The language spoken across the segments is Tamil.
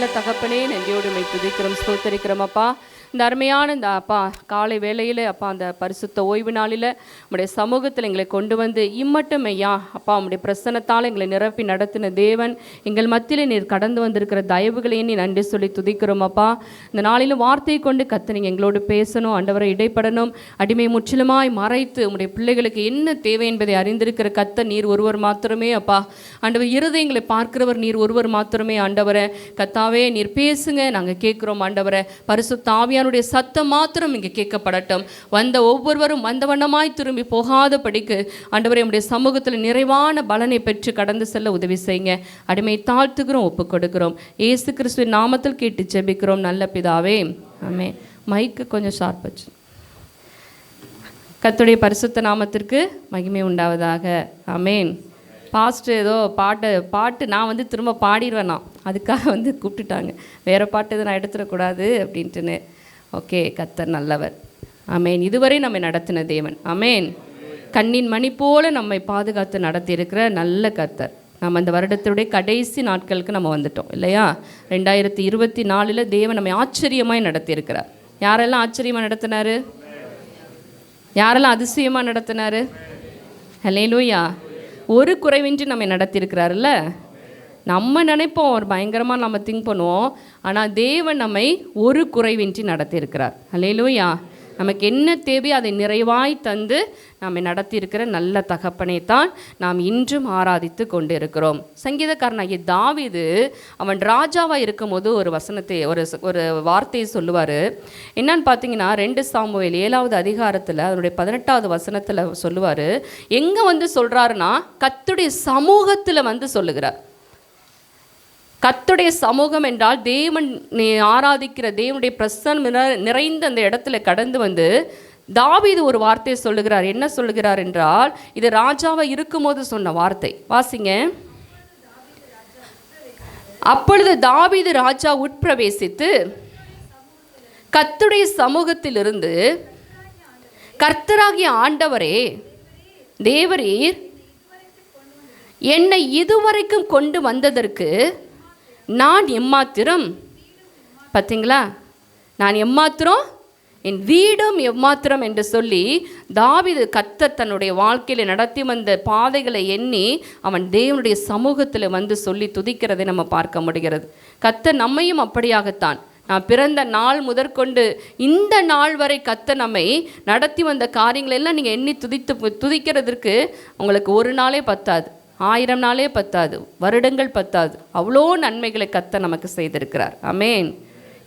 நல்ல தகப்பனே, நன்றியோடு உம்மை துதிக்கிறோம், ஸ்தோத்தரிக்கிறோம் அப்பா. இந்த அருமையான இந்த அப்பா காலை வேளையில் அப்பா அந்த பரிசுத்த ஓய்வு நாளில் உம்முடைய சமூகத்தில் எங்களை கொண்டு வந்து இம்மட்டும் ஐயா அப்பா உம்முடைய பிரசன்னத்தால் எங்களை நிரப்பி நடத்தின தேவன், எங்கள் மத்தியில் நீர் கடந்து வந்திருக்கிற தயவுகளையும் நீ நன்றி சொல்லி துதிக்கிறோம் அப்பா. இந்த நாளிலும் வார்த்தையை கொண்டு கத்து நீங்கள் எங்களோடு பேசணும், ஆண்டவரை இடைப்படணும். அடிமை முற்றிலுமாய் மறைத்து உம்முடைய பிள்ளைகளுக்கு என்ன தேவை என்பதை அறிந்திருக்கிற கத்த நீர் ஒருவர் மாத்திரமே அப்பா. ஆண்டவர் இருதயங்களை பார்க்கிறவர் நீர் ஒருவர் மாத்திரமே ஆண்டவரை. கத்தாவே நீர் பேசுங்க, நாங்கள் கேட்குறோம் ஆண்டவரை. பரிசுத்த ஆவியானுடைய சத்தம் மாத்திரம் இங்கே கேட்கப்படட்டும். வந்த ஒவ்வொருவரும் வந்த வண்ணமாய் திரும்பி போகாத படிக்கு ஆண்டவரை உம்முடைய சமூகத்தில் நிறைவான பலனை பெற்று கடந்து செல்ல உதவி செய்யுங்க. அடிமை தாழ்த்துக்கிறோம், ஒப்பு கொடுக்கிறோம். இயேசு கிறிஸ்துவின் நாமத்தில் கேட்டு ஜெபிக்கிறோம் நல்ல பிதாவே, ஆமென். மைக்கு கொஞ்சம் ஷார்ப் வச்சு. கர்த்தருடைய பரிசுத்த நாமத்திற்கு மகிமை உண்டாவதாக, ஆமென். பாஸ்ட்டு ஏதோ பாட்டு நான் திரும்ப பாடிடுவேன், அதுக்காக கூப்பிட்டுட்டாங்க. வேறு பாட்டு எதுவும் நான் எடுத்துடக்கூடாது அப்படின்ட்டுன்னு. ஓகே, கர்த்தர் நல்லவர், ஆமேன். இதுவரை நம்மை நடத்தின தேவன், ஆமேன். கண்ணின் மணி போல நம்மை பாதுகாத்து நடத்தி இருக்கிற நல்ல கர்த்தர். நம்ம அந்த வருடத்துடைய கடைசி நாட்களுக்கு நம்ம வந்துட்டோம் இல்லையா? 2024 தேவன் நம்மை ஆச்சரியமாய் நடத்தியிருக்கிறார். யாரெல்லாம் ஆச்சரியமாக நடத்தினார்? யாரெல்லாம் அதிசயமாக நடத்தினார்? ஹல்லேலூயா. ஒரு குறைவின்றி நம்மை நடத்தியிருக்கிறாருல்ல. நம்ம நினைப்போம் ஒரு பயங்கரமாக நம்ம திங்க் பண்ணுவோம், ஆனால் தேவன் நம்மை ஒரு குறைவின்றி நடத்தியிருக்கிறார். ஹல்லேலூயா. நமக்கு என்ன தேவையோ அதை நிறைவாய் தந்து நம்மை நடத்தியிருக்கிற நல்ல தகப்பனை தான் நாம் இன்றும் ஆராதித்து கொண்டு இருக்கிறோம். சங்கீதக்காரனாகிய தாவீது அவன் ராஜாவாக இருக்கும்போது ஒரு வசனத்தை ஒரு வார்த்தையை சொல்லுவார். என்னன்னு பார்த்தீங்கன்னா 2 சாமுவேல் 7வது அதிகாரத்தில் அதனுடைய 18வது வசனத்தில் சொல்லுவார். எங்கே சொல்கிறாருன்னா கர்த்தருடைய சமூகத்தில் சொல்லுகிறார். கர்த்தருடைய சமூகம் என்றால் தேவன் ஆராதிக்கிற தேவனுடைய பிரசன்னம் நிறைந்த அந்த இடத்துல கடந்து தாவீது ஒரு வார்த்தையை சொல்லுகிறார். என்ன சொல்லுகிறார் என்றால், இது ராஜாவை இருக்கும்போது சொன்ன வார்த்தை. வாசிங்க. அப்பொழுது தாவீது ராஜா உட்பிரவேசித்து கர்த்தருடைய சமூகத்திலிருந்து, கர்த்தராகிய ஆண்டவரே தேவரீர் என்னை இதுவரைக்கும் கொண்டு வந்ததற்கு நான் எம்மாத்திரம், பார்த்தீங்களா, நான் எம்மாத்திரம், என் வீடும் எம்மாத்திரம் என்று சொல்லி தாவீது கர்த்தர் தன்னுடைய வாழ்க்கையில் நடத்தி வந்த பாதைகளை எண்ணி அவன் தேவனுடைய சமூகத்தில் சொல்லி துதிக்கிறதை நம்ம பார்க்க முடிகிறது. கர்த்தர் நம்மையும் அப்படியாகத்தான், நான் பிறந்த நாள் முதற்கொண்டு இந்த நாள் வரை கர்த்தர் நம்மை நடத்தி வந்த காரியங்களெல்லாம் நீங்கள் எண்ணி துதிக்கிறதுக்கு உங்களுக்கு ஒரு நாளே பத்தாது, 1000 நாளே பத்தாது, வருடங்கள் பத்தாது. அவ்வளோ நன்மைகளை கர்த்தர் நமக்கு செய்திருக்கிறார், ஆமென்.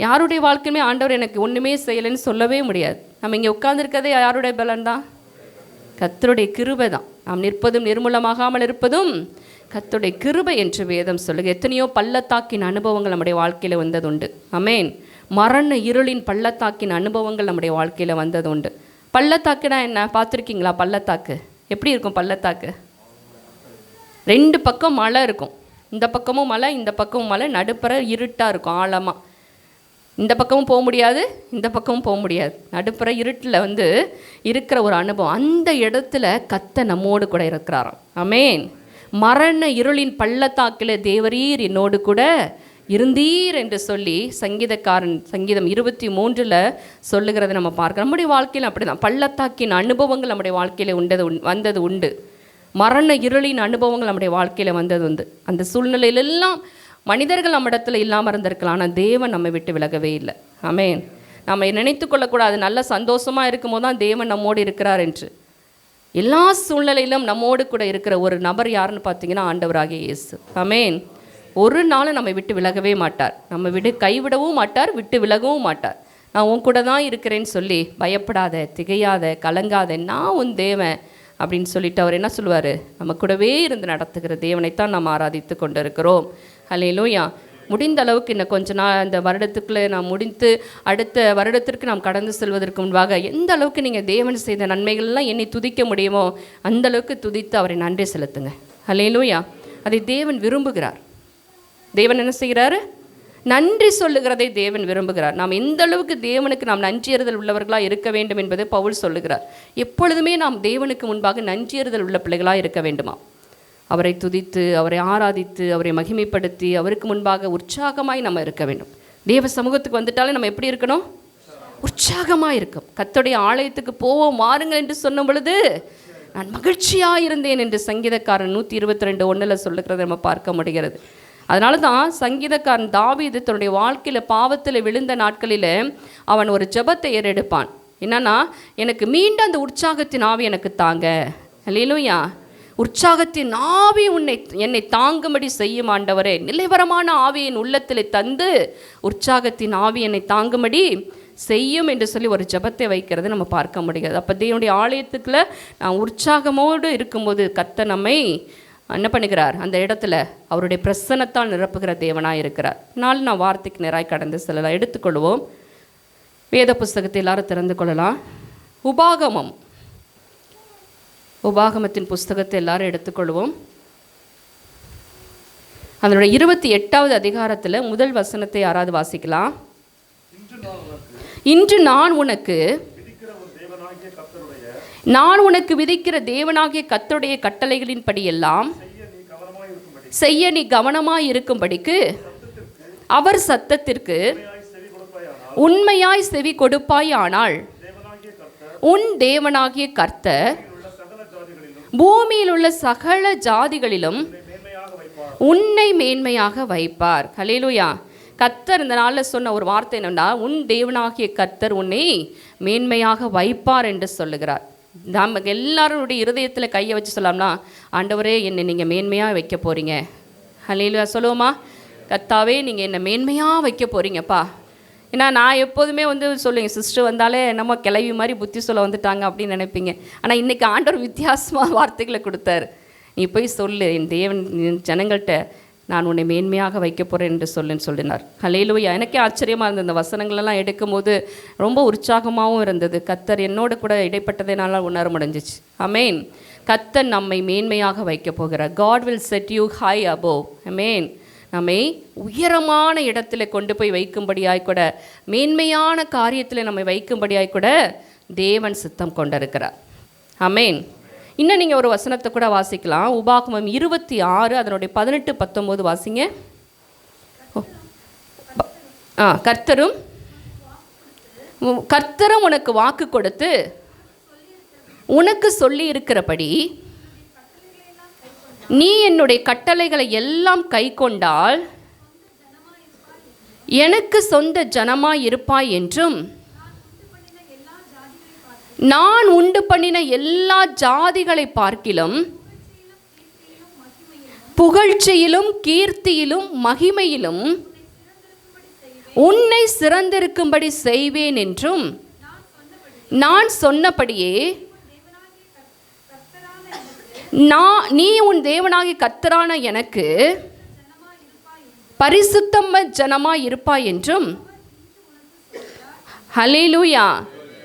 யாருடைய வாழ்க்கையுமே ஆண்டவர் எனக்கு ஒன்றுமே செய்யலைன்னு சொல்லவே முடியாது. நம்ம இங்கே உட்கார்ந்துருக்கதே யாருடைய பலன் தான்? கர்த்தருடைய கிருபை தான். நாம் நிற்பதும் நிர்மூலமாகாமல் இருப்பதும் கர்த்தருடைய கிருபை என்று வேதம் சொல்லுங்க. எத்தனையோ பள்ளத்தாக்கின் அனுபவங்கள் நம்முடைய வாழ்க்கையில் வந்தது உண்டு, ஆமென். மரண இருளின் பள்ளத்தாக்கின் அனுபவங்கள் நம்முடைய வாழ்க்கையில் வந்தது உண்டு. பள்ளத்தாக்குனா என்ன பார்த்துருக்கீங்களா? பள்ளத்தாக்கு எப்படி இருக்கும்? பள்ளத்தாக்கு 2 பக்கம் மலை இருக்கும். இந்த பக்கமும் மலை, இந்த பக்கமும் மலை, நடுப்புற இருட்டாக இருக்கும், ஆழமாக. இந்த பக்கமும் போக முடியாது, இந்த பக்கமும் போக முடியாது. நடுப்புற இருட்டில் இருக்கிற ஒரு அனுபவம். அந்த இடத்துல கர்த்தர் நம்மோடு கூட இருக்கிறாராம், ஆமென். மரண இருளின் பள்ளத்தாக்கில் தேவரீர் என்னோடு கூட இருந்தீர் என்று சொல்லி சங்கீதக்காரன் சங்கீதம் 23 சொல்லுகிறத நம்ம பார்க்கிறோம். நம்முடைய வாழ்க்கையில் அப்படி தான் பள்ளத்தாக்கின் அனுபவங்கள் நம்முடைய வாழ்க்கையில் வந்தது உண்டு. மரண இருளின் அனுபவங்கள் நம்முடைய வாழ்க்கையில் வந்தது உண்டு. அந்த சூழ்நிலையிலெல்லாம் மனிதர்கள் நம்ம இடத்துல இல்லாமல் இருந்திருக்கலாம், ஆனால் தேவன் நம்மை விட்டு விலகவே இல்லை, ஆமென். நம்ம நினைத்து கொள்ளக்கூடாது நல்ல சந்தோஷமாக இருக்கும் போது தான் தேவன் நம்மோடு இருக்கிறார் என்று. எல்லா சூழ்நிலையிலும் நம்மோடு கூட இருக்கிற ஒரு நபர் யாருன்னு பார்த்தீங்கன்னா ஆண்டவராகிய இயேசு, ஆமென். ஒரு நாளும் நம்மை விட்டு விலகவே மாட்டார், நம்ம கைவிடவும் மாட்டார், விட்டு விலகவும் மாட்டார். நான் உன் கூட தான் இருக்கிறேன்னு சொல்லி பயப்படாத, திகையாத, கலங்காத, நான் உன் தேவன் அப்படின்னு சொல்லிட்டு அவர் என்ன சொல்லுவார்? நம்ம கூடவே இருந்து நடத்துகிற தேவனைத்தான் நாம் ஆராதித்து கொண்டு இருக்கிறோம். ஹல்லேலூயா. முடிந்த அளவுக்கு இன்னும் கொஞ்ச நாள் இந்த வருடத்துக்குள்ளே நாம் முடித்து அடுத்த வருடத்திற்கு நாம் கடந்து செல்வதற்கு முன்பாக எந்த அளவுக்கு நீங்கள் தேவன் செய்த நன்மைகள்லாம் எண்ணி துதிக்க முடியுமோ அந்த அளவுக்கு துதித்து அவரை நன்றி செலுத்துங்க. ஹல்லேலூயா. அதை தேவன் விரும்புகிறார். தேவன் என்ன செய்கிறாரு? நன்றி சொல்லுகிறதை தேவன் விரும்புகிறார். நாம் எந்த அளவுக்கு தேவனுக்கு நாம் நன்றியறுதல் உள்ளவர்களாக இருக்க வேண்டும் என்பதை பவுல் சொல்லுகிறார். எப்பொழுதுமே நாம் தேவனுக்கு முன்பாக நன்றியறுதல் உள்ள பிள்ளைகளாக இருக்க வேண்டுமா? அவரை துதித்து, அவரை ஆராதித்து, அவரை மகிமைப்படுத்தி, அவருக்கு முன்பாக உற்சாகமாய் நம்ம இருக்க வேண்டும். தேவ சமூகத்துக்கு வந்துட்டாலே நம்ம எப்படி இருக்கணும்? உற்சாகமாக இருக்கும். கர்த்தருடைய ஆலயத்துக்கு போவோம் வாருங்கள் என்று சொன்ன பொழுது நான் மகிழ்ச்சியாக இருந்தேன் என்று சங்கீதக்காரன் 122:1 சொல்லுகிறத நம்ம பார்க்க முடிகிறது. அதனால தான் சங்கீதக்காரன் தாவீது தன்னுடைய வாழ்க்கையில் பாவத்தில் விழுந்த நாட்களில் அவன் ஒரு ஜெபத்தை ஏறெடுப்பான். என்னன்னா, எனக்கு மீண்டும் அந்த உற்சாகத்தின் ஆவி எனக்கு தாங்க. அல்லேலூயா. உற்சாகத்தின் ஆவி என்னை தாங்கும்படி செய்யும் ஆண்டவரே. நிலைவரமான ஆவியின் உள்ளத்தில் தந்து உற்சாகத்தின் ஆவி என்னை தாங்கும்படி செய்யும் என்று சொல்லி ஒரு ஜெபத்தை வைக்கிறது நம்ம பார்க்க முடியாது. அப்போ தேவனுடைய ஆலயத்துக்குள்ள நான் உற்சாகமோடு இருக்கும்போது கர்த்தர் நம்மை என்ன பண்ணுகிறார்? அந்த இடத்துல அவருடைய பிரசன்னத்தால் நிரப்புகிற தேவனாக இருக்கிறார். நான் வார்த்தைக்கு நேராய் கடந்து செல்லலாம். எடுத்துக்கொள்வோம். வேத புஸ்தகத்தை எல்லாரும் திறந்து கொள்ளலாம். உபாகமத்தின் புஸ்தகத்தை எல்லாரும் எடுத்துக்கொள்வோம். அதனுடைய 28வது அதிகாரத்தில் முதல் வசனத்தை யாராவது வாசிக்கலாம்? இன்று நான் உனக்கு விதிக்கிற தேவனாகிய கர்த்தருடைய கட்டளைகளின் படியெல்லாம் செய்ய நீ கவனமாய் இருக்கும்படிக்கு அவர் சத்தத்திற்கு உண்மையாய் செவி கொடுப்பாய். ஆனால் உன் தேவனாகிய கர்த்தர் பூமியில் உள்ள சகல ஜாதிகளிலும் உன்னை மேன்மையாக வைப்பார். ஹல்லேலூயா. கர்த்தர் இந்த நாளில் சொன்ன ஒரு வார்த்தை என்னன்னா, உன் தேவனாகிய கர்த்தர் உன்னை மேன்மையாக வைப்பார் என்று சொல்லுகிறார். நமக்கு எல்லாருடைய இருதயத்தில் கையை வச்சு சொல்லலாம்னா, ஆண்டவரே என்னை நீங்கள் மேன்மையாக வைக்க போகிறீங்க. ஹல்லேலூயா சொல்லுவோமா? கர்த்தாவே நீங்கள் என்னை மேன்மையாக வைக்க போகிறீங்கப்பா. ஏன்னா நான் எப்போதுமே சொல்லுங்க, சிஸ்டர் வந்தாலே நம்ம கிளவி மாதிரி புத்தி சொல்ல வந்துட்டாங்க அப்படின்னு நினைப்பீங்க. ஆனால் இன்றைக்கி ஆண்டவர் வித்தியாசமாக வார்த்தைகளை கொடுத்தாரு. நீ போய் சொல்லு, என் தேவன் ஜனங்கள்கிட்ட நான் உன்னை மேன்மையாக வைக்க போகிறேன் என்று சொல்லினார். ஹல்லேலூயா. எனக்கே ஆச்சரியமாக இருந்தது. இந்த வசனங்களெல்லாம் எடுக்கும்போது ரொம்ப உற்சாகமாகவும் இருந்தது. கர்த்தர் என்னோட கூட இடைப்பட்டதனால உணர முடிஞ்சிச்சு. ஆமேன். கர்த்தர் நம்மை மேன்மையாக வைக்க போகிறார். God will set you high above. ஆமேன். நம்மை உயரமான இடத்துல கொண்டு போய் வைக்கும்படியாய் கூட, மேன்மையான காரியத்தில் நம்மை வைக்கும்படியாய் கூட தேவன் சித்தம் கொண்டிருக்கிறார். ஆமேன். இன்னும் நீங்கள் ஒரு வசனத்தை கூட வாசிக்கலாம். உபாகமம் 26 அதனுடைய 18-19 வாசிங்க. கர்த்தரும் உனக்கு வாக்கு கொடுத்து உனக்கு சொல்லி இருக்கிறபடி நீ என்னுடைய கட்டளைகளை எல்லாம் கை கொண்டால் எனக்கு சொந்த ஜனமாய் இருப்பாய் என்றும், நான் உண்டு பண்ணின எல்லா ஜாதிகளை பார்க்கிலும் புகழ்ச்சியிலும் கீர்த்தியிலும் மகிமையிலும் உன்னை சிறந்திருக்கும்படி செய்வேன் என்றும், நான் சொன்னபடியே நீ உன் தேவனாகிய கர்த்தரான எனக்கு பரிசுத்தம ஜனமாய் இருப்பாய் என்றும். ஹல்லேலூயா.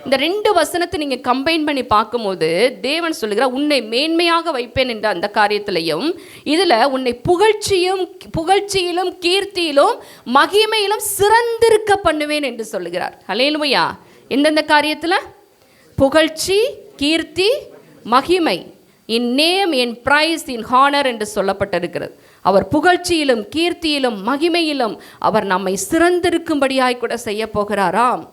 இந்த 2 வசனத்தை நீங்கள் கம்பைன் பண்ணி பார்க்கும்போது தேவன் சொல்லுகிறார், உன்னை மேன்மையாக வைப்பேன் என்ற அந்த காரியத்திலையும், இதில் உன்னை புகழ்ச்சியிலும் கீர்த்தியிலும் மகிமையிலும் சிறந்திருக்க பண்ணுவேன் என்று சொல்லுகிறார். ஹல்லேலூயா. எந்தெந்த காரியத்தில்? புகழ்ச்சி, கீர்த்தி, மகிமை. In name, in praise, in honour என்று சொல்லப்பட்டிருக்கிறது. அவர் புகழ்ச்சியிலும் கீர்த்தியிலும் மகிமையிலும் அவர் நம்மை சிறந்திருக்கும்படியாய் கூட செய்ய போகிறாராம்.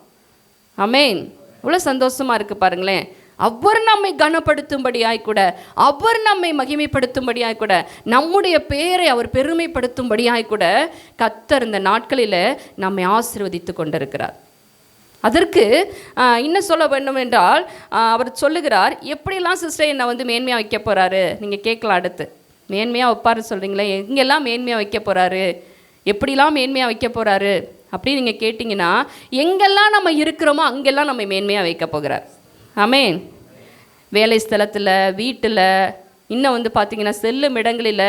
ஆமேன். இவ்வளோ சந்தோஷமாக இருக்குது பாருங்களேன். அவர் நம்மை கனப்படுத்தும்படியாய் கூட, அவர் நம்மை மகிமைப்படுத்தும்படியாய் கூட, நம்முடைய பேரை அவர் பெருமைப்படுத்தும்படியாய் கூட கர்த்தர் இந்த நாட்களில் நம்மை ஆசீர்வதித்து கொண்டிருக்கிறார். அதற்கு இன்னும் சொல்ல வேண்டும் என்றால், அவர் சொல்லுகிறார், எப்படிலாம் சிஸ்டர் என்னை மேன்மையாக வைக்க போகிறாரு நீங்கள் கேட்கலாம். அடுத்து மேன்மையாக வைப்பாரு சொல்கிறீங்களே, எங்கெல்லாம் மேன்மையாக வைக்க போகிறாரு, எப்படிலாம் மேன்மையாக வைக்க போகிறாரு அப்படின்னு நீங்கள் கேட்டிங்கன்னா, எங்கெல்லாம் நம்ம இருக்கிறோமோ அங்கெல்லாம் நம்ம மேன்மையாக வைக்க போகிறார். ஆமேன். வேலை ஸ்தலத்தில், வீட்டில், இன்னும் பார்த்திங்கன்னா செல்லும் இடங்களில்,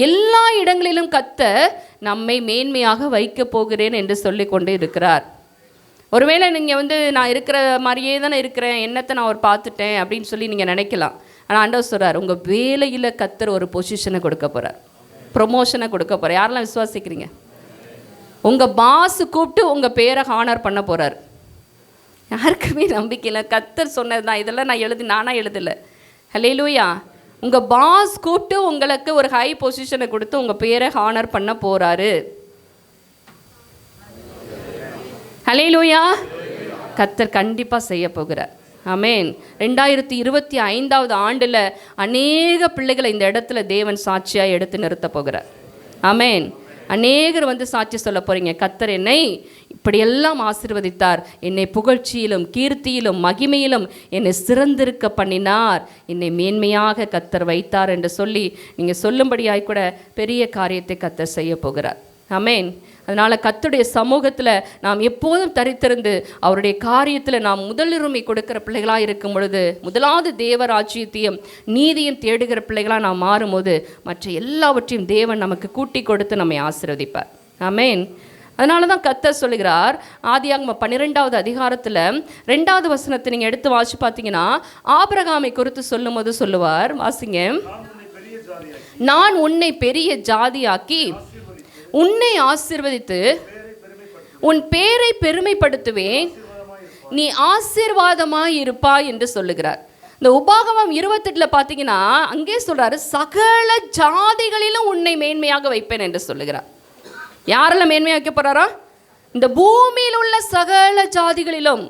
எல்லா இடங்களிலும் கர்த்தர் நம்மை மேன்மையாக வைக்க போகிறேன் என்று சொல்லி கொண்டு இருக்கிறார். ஒருவேளை நீங்கள் நான் இருக்கிற மாதிரியே தானே இருக்கிறேன், என்னத்தை நான் அவர் பார்த்துட்டேன் அப்படின்னு சொல்லி நீங்கள் நினைக்கலாம். ஆனால் ஆண்டவர் சொல்கிறார், உங்கள் வேலையில் கர்த்தர் ஒரு பொசிஷனை கொடுக்க போகிறார், ப்ரொமோஷனை கொடுக்க போகிறார். யாரெல்லாம் விசுவாசிக்கிறீங்க? உங்கள் பாஸ் கூப்பிட்டு உங்கள் பேரை ஹானர் பண்ண போகிறார். யாருக்குமே நம்பிக்கை இல்லை. கர்த்தர் சொன்னது தான். இதெல்லாம் நானாக எழுதலை. ஹல்லேலூயா. உங்கள் பாஸ் கூப்பிட்டு உங்களுக்கு ஒரு ஹை பொசிஷனை கொடுத்து உங்கள் பேரை ஹானர் பண்ண போகிறாரு. ஹல்லேலூயா. கர்த்தர் கண்டிப்பாக செய்ய போகிறார். ஆமென். 2025 ஆண்டில் அநேக பிள்ளைகளை இந்த இடத்துல தேவன் சாட்சியாக எடுத்து நிறுத்த போகிறார். ஆமென். அநேகர் வந்து சாட்சி சொல்ல போகிறீங்க, கர்த்தர் என்னை இப்படியெல்லாம் ஆசீர்வதித்தார், என்னை புகழ்ச்சியிலும் கீர்த்தியிலும் மகிமையிலும் என்னை சிறந்திருக்க பண்ணினார், என்னை மேன்மையாக கர்த்தர் வைத்தார் என்று சொல்லி நீங்கள் சொல்லும்படியாய் கூட பெரிய காரியத்தை கர்த்தர் செய்ய போகிறார். ஆமென். அதனால் கர்த்தருடைய சமூகத்தில் நாம் எப்போதும் தரித்திருந்து அவருடைய காரியத்தில் நாம் முதலுரிமை கொடுக்கிற பிள்ளைகளாக இருக்கும் பொழுது, முதலாவது தேவராஜ்யத்தையும் நீதியும் தேடுகிற பிள்ளைகளாக நாம் மாறும்போது மற்ற எல்லாவற்றையும் தேவன் நமக்கு கூட்டி கொடுத்து நம்மை ஆசீர்வதிப்பார். ஆமென். அதனால தான் கர்த்தர் சொல்லுகிறார், ஆதியாகமம் 12வது அதிகாரத்தில் 2வது வசனத்தை நீங்கள் எடுத்து வாசி பார்த்தீங்கன்னா, ஆபிரகாமை குறித்து சொல்லும் போது சொல்லுவார், வாசிங்க. நான் உன்னை பெரிய ஜாதியாக்கி உன்னை ஆசீர்வதித்து உன் பேரை பெருமைப்படுத்துவேன், நீ ஆசீர்வாதமாய் இருப்பாய் என்று சொல்லுகிறார். இந்த உபாகமம் 28 பார்த்தீங்கன்னா அங்கே சொல்றாரு, சகல ஜாதிகளிலும் உன்னை மேன்மையாக வைப்பேன் என்று சொல்லுகிறார். யாரெல்லாம் மேன்மையாக வைக்க போறாரா? இந்த பூமியில் உள்ள சகல ஜாதிகளிலும்,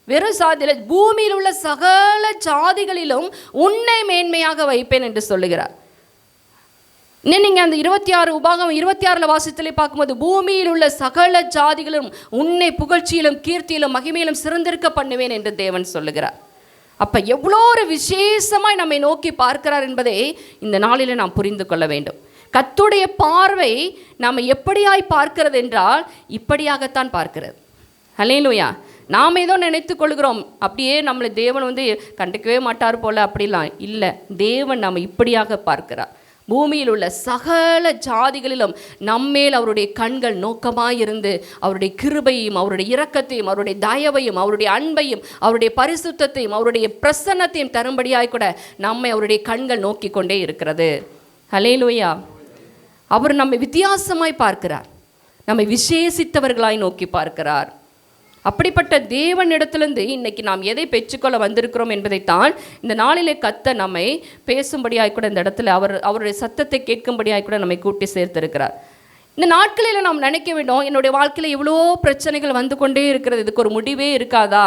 வெறும் சாதியில பூமியில் உள்ள சகல ஜாதிகளிலும் உன்னை மேன்மையாக வைப்பேன் என்று சொல்லுகிறார். இன்னும் நீங்கள் அந்த 26 உபாகம் 26 வாசத்திலே பார்க்கும்போது, பூமியில் உள்ள சகல ஜாதிகளும் உன்னை புகழ்ச்சியிலும் கீர்த்தியிலும் மகிமையிலும் சிறந்திருக்க பண்ணுவேன் என்று தேவன் சொல்லுகிறார். அப்போ எவ்வளோ ஒரு விசேஷமாய் நம்மை நோக்கி பார்க்கிறார் என்பதை இந்த நாளில் நாம் புரிந்து கொள்ள வேண்டும். கர்த்தருடைய பார்வை நாம் எப்படியாய் பார்க்கிறது என்றால் இப்படியாகத்தான் பார்க்கிறது. ஹல்லேலூயா. நாம் ஏதோ நினைத்து கொள்கிறோம், அப்படியே நம்மளை தேவன் வந்து கண்டுக்கவே மாட்டார் போல, அப்படிலாம் இல்லை. தேவன் நாம் இப்படியாக பார்க்கிறார். பூமியில் உள்ள சகல ஜாதிகளிலும் நம்மேல் அவருடைய கண்கள் நோக்கமாயிருந்து அவருடைய கிருபையும் அவருடைய இரக்கத்தையும் அவருடைய தயவையும் அவருடைய அன்பையும் அவருடைய பரிசுத்தத்தையும் அவருடைய பிரசன்னத்தையும் தரும்படியாய் கூட நம்மை அவருடைய கண்கள் நோக்கி கொண்டே இருக்கிறது. ஹல்லேலூயா. அவர் நம்மை வித்தியாசமாய் பார்க்கிறார், நம்மை விசேஷித்தவர்களாய் நோக்கி பார்க்கிறார். அப்படிப்பட்ட தேவனிடத்திலிருந்து இன்னைக்கு நாம் எதை பெற்றுக்கொள்ள வந்திருக்கிறோம் என்பதைத்தான் இந்த நாளிலே கர்த்தர் நம்மை பேசும்படியாய் கூட இந்த இடத்துல அவருடைய சத்தத்தை கேட்கும்படியாய் கூட நம்மை கூட்டி சேர்த்திருக்கிறார். இந்த நாட்களில் நாம் நினைக்க வேண்டும், என்னுடைய வாழ்க்கையில் இவ்வளோ பிரச்சனைகள் வந்து கொண்டே இருக்கிறது, இதுக்கு ஒரு முடிவே இருக்காதா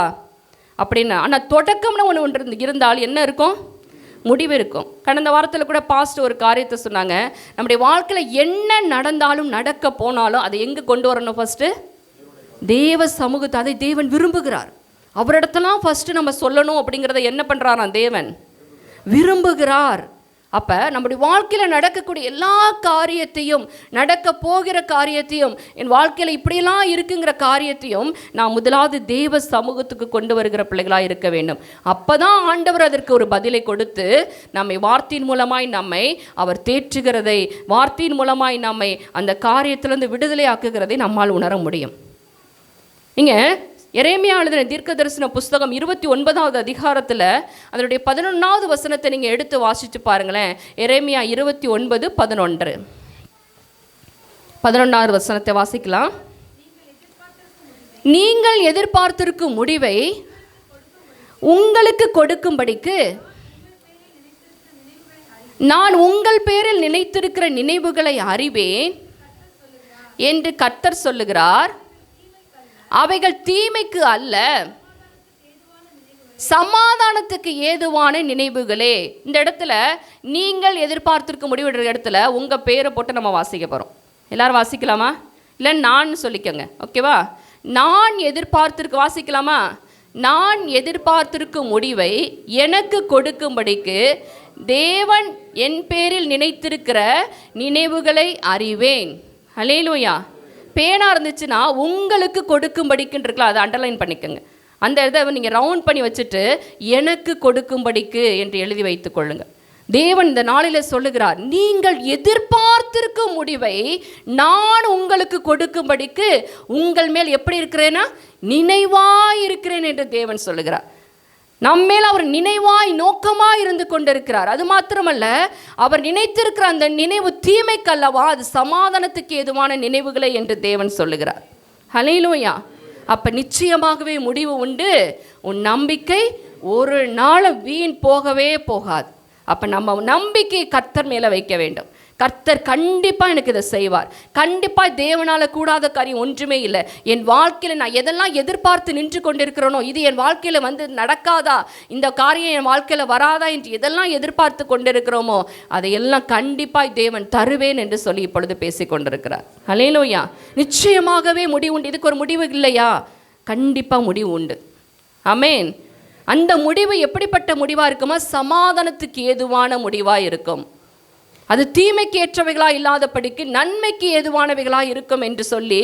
அப்படின்னு. ஆனால் தொடக்கம்னு ஒன்று இருந்தால் என்ன இருக்கும்? முடிவு இருக்கும். கடந்த வாரத்தில் கூட பாஸ்ட் ஒரு காரியத்தை சொன்னாங்க, நம்முடைய வாழ்க்கையில் என்ன நடந்தாலும் நடக்க போனாலும் அதை எங்கே கொண்டு வரணும்? ஃபஸ்ட்டு தேவ சமூகத்தை, அதை தேவன் விரும்புகிறார். அவரிடத்தெல்லாம் ஃபஸ்ட்டு நம்ம சொல்லணும் அப்படிங்கிறத என்ன பண்ணுறாராம்? தேவன் விரும்புகிறார். அப்போ நம்முடைய வாழ்க்கையில் நடக்கக்கூடிய எல்லா காரியத்தையும், நடக்க போகிற காரியத்தையும், என் வாழ்க்கையில் இப்படியெல்லாம் இருக்குங்கிற காரியத்தையும் நாம் முதலாவது தேவ சமூகத்துக்கு கொண்டு வருகிற பிள்ளைகளாக இருக்க வேண்டும். அப்போ தான் ஆண்டவர் அதற்கு ஒரு பதிலை கொடுத்து நம்மை வார்த்தையின் மூலமாய் நம்மை அவர் தேற்றுகிறதை, வார்த்தையின் மூலமாய் நம்மை அந்த காரியத்திலிருந்து விடுதலை ஆக்குகிறதை நம்மால் உணர முடியும். நீங்கள் எரேமியா எழுதின தீர்க்க தரிசன புஸ்தகம் 29வது அதிகாரத்தில் அதனுடைய 11வது வசனத்தை நீங்கள் எடுத்து வாசித்து பாருங்களேன். எரேமியா 29:11 11வது வசனத்தை வாசிக்கலாம். நீங்கள் எதிர்பார்த்திருக்கும் முடிவை உங்களுக்கு கொடுக்கும்படிக்கு நான் உங்கள் பேரில் நினைத்திருக்கிற நினைவுகளை அறிவேன் என்று கர்த்தர் சொல்லுகிறார். அவைகள் தீமைக்கு அல்ல, சமாதானத்துக்கு ஏதுவான நினைவுகளே. இந்த இடத்துல நீங்கள் எதிர்பார்த்திருக்க முடிவுற இடத்துல உங்கள் பேரை போட்டு நம்ம வாசிக்க போகிறோம். எல்லாரும் வாசிக்கலாமா? இல்லை நான் சொல்லிக்கோங்க, ஓகேவா? நான் எதிர்பார்த்திருக்க வாசிக்கலாமா? நான் எதிர்பார்த்திருக்கும் முடிவை எனக்கு கொடுக்கும்படிக்கு தேவன் என் பேரில் நினைத்திருக்கிற நினைவுகளை அறிவேன். ஹல்லேலூயா. பேனா இருந்துச்சுன்னா உங்களுக்கு கொடுக்கும்படிக்குன்னு இருக்கலாம், அதை அண்டர்லைன் பண்ணிக்கோங்க. அந்த இதை நீங்கள் ரவுண்ட் பண்ணி வச்சுட்டு எனக்கு கொடுக்கும்படிக்கு என்று எழுதி வைத்துக் கொள்ளுங்கள். தேவன் இந்த நாளில் சொல்லுகிறார், நீங்கள் எதிர்பார்த்திருக்கும் முடிவை நான் உங்களுக்கு கொடுக்கும்படிக்கு உங்கள் மேல் எப்படி இருக்கிறேன்னா நினைவாய் இருக்கிறேன் என்று தேவன் சொல்லுகிறார். நம்மேல் அவர் நினைவாய் நோக்கமாய் இருந்து கொண்டிருக்கிறார். அது மாத்திரமல்ல, அவர் நினைத்திருக்கிற அந்த நினைவு தீமைக்கல்லவா, அது சமாதானத்துக்கு ஏதுவான நினைவுகளே என்று தேவன் சொல்லுகிறார். ஹல்லேலூயா. அப்போ நிச்சயமாகவே முடிவு உண்டு. உன் நம்பிக்கை ஒரு நாள் வீண் போகவே போகாது. அப்போ நம்ம நம்பிக்கை கர்த்தர் மேலே வைக்க வேண்டும். கர்த்தர் கண்டிப்பாக எனக்கு இதை செய்வார். கண்டிப்பாக தேவனால் கூடாத காரியம் ஒன்றுமே இல்லை. என் வாழ்க்கையில் நான் எதெல்லாம் எதிர்பார்த்து நின்று கொண்டிருக்கிறேனோ, இது என் வாழ்க்கையில் வந்து நடக்காதா, இந்த காரியம் என் வாழ்க்கையில் வராதா என்று எதெல்லாம் எதிர்பார்த்து கொண்டிருக்கிறோமோ அதையெல்லாம் கண்டிப்பாக தேவன் தருவேன் என்று சொல்லி இப்பொழுது பேசி கொண்டிருக்கிறார். ஹல்லேலூயா. நிச்சயமாகவே முடிவு உண்டு. இதுக்கு ஒரு முடிவு இல்லையா? கண்டிப்பாக முடிவு உண்டு. ஆமென். அந்த முடிவு எப்படிப்பட்ட முடிவாக இருக்குமா? சமாதானத்துக்கு ஏதுவான முடிவாக இருக்கும். அது தீமைக்கு ஏற்றவைகளாக இல்லாதபடிக்கு நன்மைக்கு ஏதுவானவைகளாக இருக்கும் என்று சொல்லி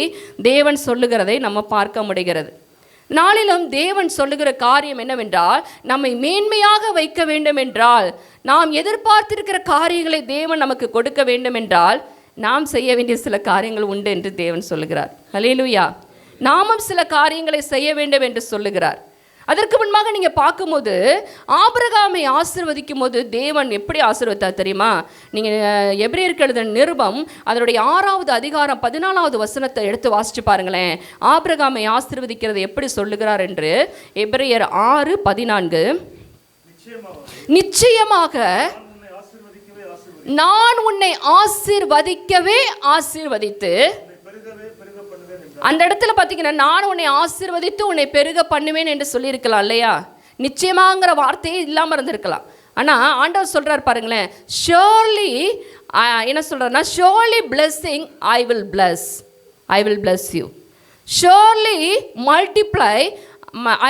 தேவன் சொல்லுகிறதை நம்ம பார்க்க முடிகிறது. நாளிலும் தேவன் சொல்லுகிற காரியம் என்னவென்றால், நம்மை மேன்மையாக வைக்க வேண்டும் என்றால், நாம் எதிர்பார்த்திருக்கிற காரியங்களை தேவன் நமக்கு கொடுக்க வேண்டும் என்றால், நாம் செய்ய வேண்டிய சில காரியங்கள் உண்டு என்று தேவன் சொல்லுகிறார். ஹல்லேலூயா. நாமும் சில காரியங்களை செய்ய வேண்டும் என்று சொல்லுகிறார். அதற்கு முன்பாக நீங்கள் பார்க்கும்போது ஆபிரகாமை ஆசீர்வதிக்கும் போது தேவன் எப்படி ஆசீர்வதித்தார் தெரியுமா? நீங்கள் எபிரேயருக்கு எழுதின நிருபம் அதனுடைய 6வது அதிகாரம் 14வது வசனத்தை எடுத்து வாசித்து பாருங்களேன். ஆபிரகாமை ஆசீர்வதிக்கிறது எப்படி சொல்லுகிறார் என்று. எபிரேயர் 6:14, நிச்சயமாக நான் உன்னை ஆசீர்வதிக்கவே ஆசீர்வதித்து, அந்த இடத்துல பார்த்தீங்கன்னா நான் உன்னை ஆசீர்வதித்து உன்னை பெருக பண்ணுவேன் என்று சொல்லியிருக்கலாம் இல்லையா? நிச்சயமாங்கிற வார்த்தையே இல்லாமல் இருந்திருக்கலாம். ஆனால் ஆண்டவர் சொல்கிறார் பாருங்களேன், ஷோர்லி என்ன சொல்கிறாருன்னா, surely blessing I will bless you, surely multiply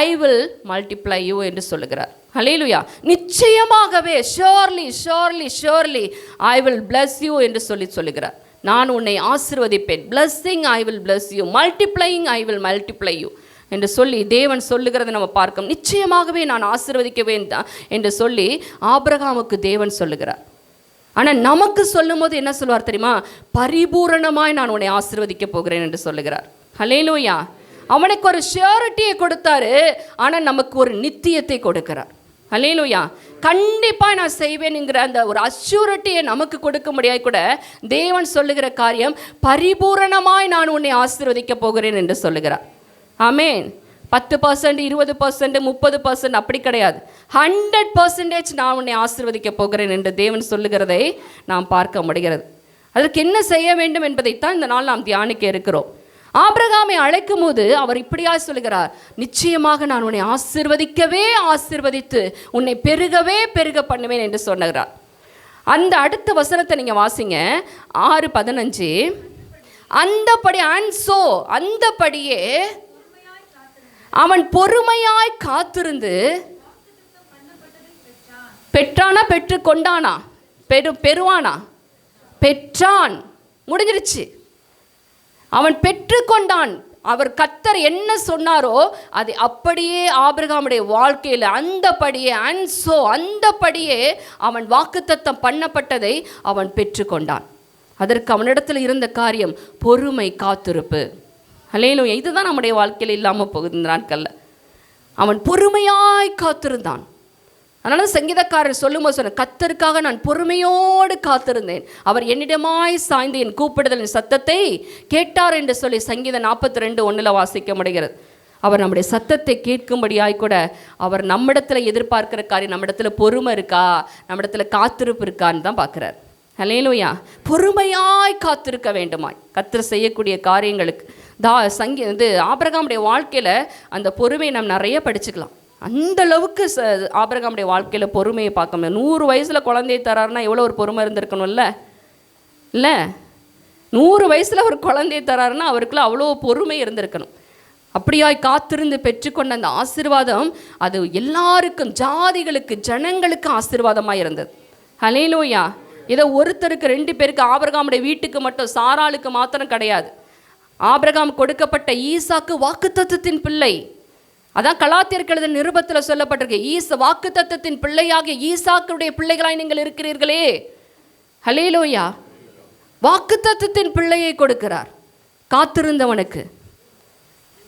I will multiply you என்று சொல்லுகிறார். ஹல்லேலூயா. நிச்சயமாகவே surely I will bless you என்று சொல்லுகிறார். நான் உன்னை ஆசீர்வதிப்பேன். Blessing I will bless you, multiplying I will multiply you என்று சொல்லி தேவன் சொல்லுகிறத நம்ம பார்க்கணும். நிச்சயமாகவே நான் ஆசீர்வதிக்கவேன் தான் என்று சொல்லி ஆபிரகாமுக்கு தேவன் சொல்லுகிறார். ஆனால் நமக்கு சொல்லும் போது என்ன சொல்லுவார் தெரியுமா? பரிபூரணமாய் நான் உன்னை ஆசீர்வதிக்க போகிறேன் என்று சொல்லுகிறார். ஹல்லேலூயா. அவனுக்கு ஒரு ஷியூரிட்டியை கொடுத்தாரு, ஆனால் நமக்கு ஒரு நித்தியத்தை கொடுக்கிறார். ஹல்லேலூயா. கண்டிப்பாக நான் செய்வேன்ங்கிற அந்த ஒரு அஷ்யூரிட்டியை நமக்கு கொடுக்க முடியாது கூட தேவன் சொல்லுகிற காரியம், பரிபூரணமாய் நான் உன்னை ஆசீர்வதிக்க போகிறேன் என்று சொல்லுகிறார். ஆமென். 10%, 20%, 30% அப்படி கிடையாது. 100% நான் உன்னை ஆசீர்வதிக்க போகிறேன் என்று தேவன் சொல்லுகிறதை நாம் பார்க்க முடிகிறது. அதற்கு என்ன செய்ய வேண்டும் என்பதைத்தான் இந்த நாள் நாம் தியானிக்க இருக்கிறோம். ஆபிரகாமை அழைக்கும் போது அவர் இப்படியா சொல்லுகிறார், நிச்சயமாக நான் உன்னை ஆசீர்வதிக்கவே ஆசீர்வதித்து உன்னை பெருகவே பெருக பண்ணுவேன் என்று சொன்னார். அந்த அடுத்த வசனத்தை நீங்கள் வாசிங்க, 6:15. அந்தபடி அந்தபடியே அவன் பொறுமையாய் காத்திருந்து பெற்றானா பெற்று கொண்டானா பெறுவானா? பெற்றான். முடிஞ்சிருச்சு. அவன் பெற்றுக்கொண்டான். அவர் கர்த்தர் என்ன சொன்னாரோ அது அப்படியே ஆபிரகாமுடைய வாழ்க்கையில் அந்தபடியே அவன் வாக்குத்தத்தம் பண்ணப்பட்டதை அவன் பெற்றுக்கொண்டான். அதற்கு அவனிடத்தில் இருந்த காரியம் பொறுமை, காத்திருப்பு. ஹல்லேலூயா. இதுதான் நம்முடைய வாழ்க்கையில் இல்லாமல் போகுது இந்த நாட்களில். அவன் பொறுமையாய் காத்திருந்தான். அதனால சங்கீதக்காரர் சொல்லும்போது சொன்ன, கர்த்தருக்காக நான் பொறுமையோடு காத்திருந்தேன், அவர் என்னிடமாய் சாய்ந்து என் கூப்பிடுதலின் சத்தத்தை கேட்டார் என்று சொல்லி சங்கீதம் 42:1 வாசிக்க முடிகிறது. அவர் நம்முடைய சத்தத்தை கேட்கும்படியாய் கூட அவர் நம்மிடத்தில் எதிர்பார்க்கிற காரியம், நம்மிடத்தில் பொறுமை இருக்கா, நம்மிடத்தில் காத்திருப்பு இருக்கான்னு தான் பார்க்குறார். ஹல்லேலூயா. பொறுமையாய் காத்திருக்க வேண்டுமாய் கர்த்தர் செய்யக்கூடிய காரியங்களுக்கு ஆபிரகாமுடைய வாழ்க்கையில் அந்த பொறுமையை நம்ம நிறைய படிச்சுக்கலாம். அந்த அளவுக்கு ஆபிரகாமுடைய வாழ்க்கையில் பொறுமையை பார்க்க முடியும். 100 வயசில் குழந்தையை தராருன்னா எவ்வளோ ஒரு பொறுமை இருந்திருக்கணும்ல? இல்லை, 100 வயசில் ஒரு குழந்தையை தராருன்னா அவருக்குள்ள அவ்வளோ பொறுமை இருந்திருக்கணும். அப்படியாய் காத்திருந்து பெற்றுக்கொண்ட அந்த ஆசீர்வாதம் அது எல்லாருக்கும், ஜாதிகளுக்கு, ஜனங்களுக்கு ஆசீர்வாதமாக இருந்தது. ஹல்லேலூயா. ஏதோ ஒருத்தருக்கு 2 பேருக்கு, ஆபிரகாமுடைய வீட்டுக்கு மட்டும், சாராளுக்கு மாத்திரம் கிடையாது. ஆபிரகாம் கொடுக்கப்பட்ட ஈசாக்கு வாக்குத்தத்தத்தின் பிள்ளை. அதான் கலாத்தியருக்கு எழுதின நிருபத்தில் சொல்லப்பட்டிருக்கு, வாக்குத்தத்தத்தின் பிள்ளையாகிய ஈசாக்குடைய பிள்ளைகளாய் நீங்கள் இருக்கிறீர்களே. ஹல்லேலூயா. வாக்குத்தத்தத்தின் பிள்ளையை கொடுக்கிறார் காத்திருந்தவனுக்கு.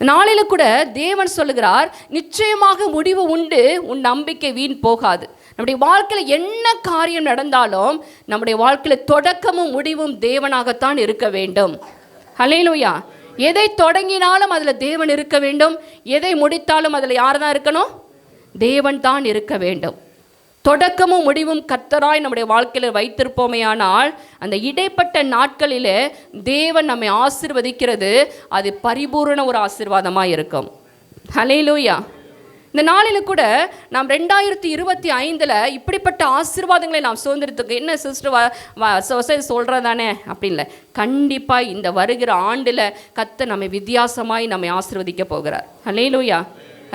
நாளில கூட தேவன் சொல்லுகிறார், நிச்சயமாக முடிவு உண்டு, உன் நம்பிக்கை வீண் போகாது. நம்முடைய வாழ்க்கையில் என்ன காரியம் நடந்தாலும் நம்முடைய வாழ்க்கையில் தொடக்கமும் முடிவும் தேவனாகத்தான் இருக்க வேண்டும். ஹல்லேலூயா. எதை தொடங்கினாலும் அதில் தேவன் இருக்க வேண்டும், எதை முடித்தாலும் அதில் யார் தான் இருக்கணும்? தேவன் தான் இருக்க வேண்டும். தொடக்கமும் முடிவும் கர்த்தராய் நம்முடைய வாழ்க்கையில் வைத்திருப்போமேயானால் அந்த இடைப்பட்ட நாட்களில் தேவன் நம்மை ஆசீர்வதிக்கிறது அது பரிபூரண ஒரு ஆசீர்வாதமாக இருக்கும். ஹல்லேலூயா. இந்த நாளில் கூட நாம் 2025 இப்படிப்பட்ட ஆசீர்வாதங்களை நாம் சுதந்திரத்துக்கு என்ன சிஸ்டர் சொல்கிறதானே அப்படின்னு இல்லை, கண்டிப்பாக இந்த வருகிற ஆண்டில் கர்த்தர் நம்மை வித்தியாசமாய் நம்மை ஆசீர்வதிக்க போகிறார். ஹல்லேலூயா.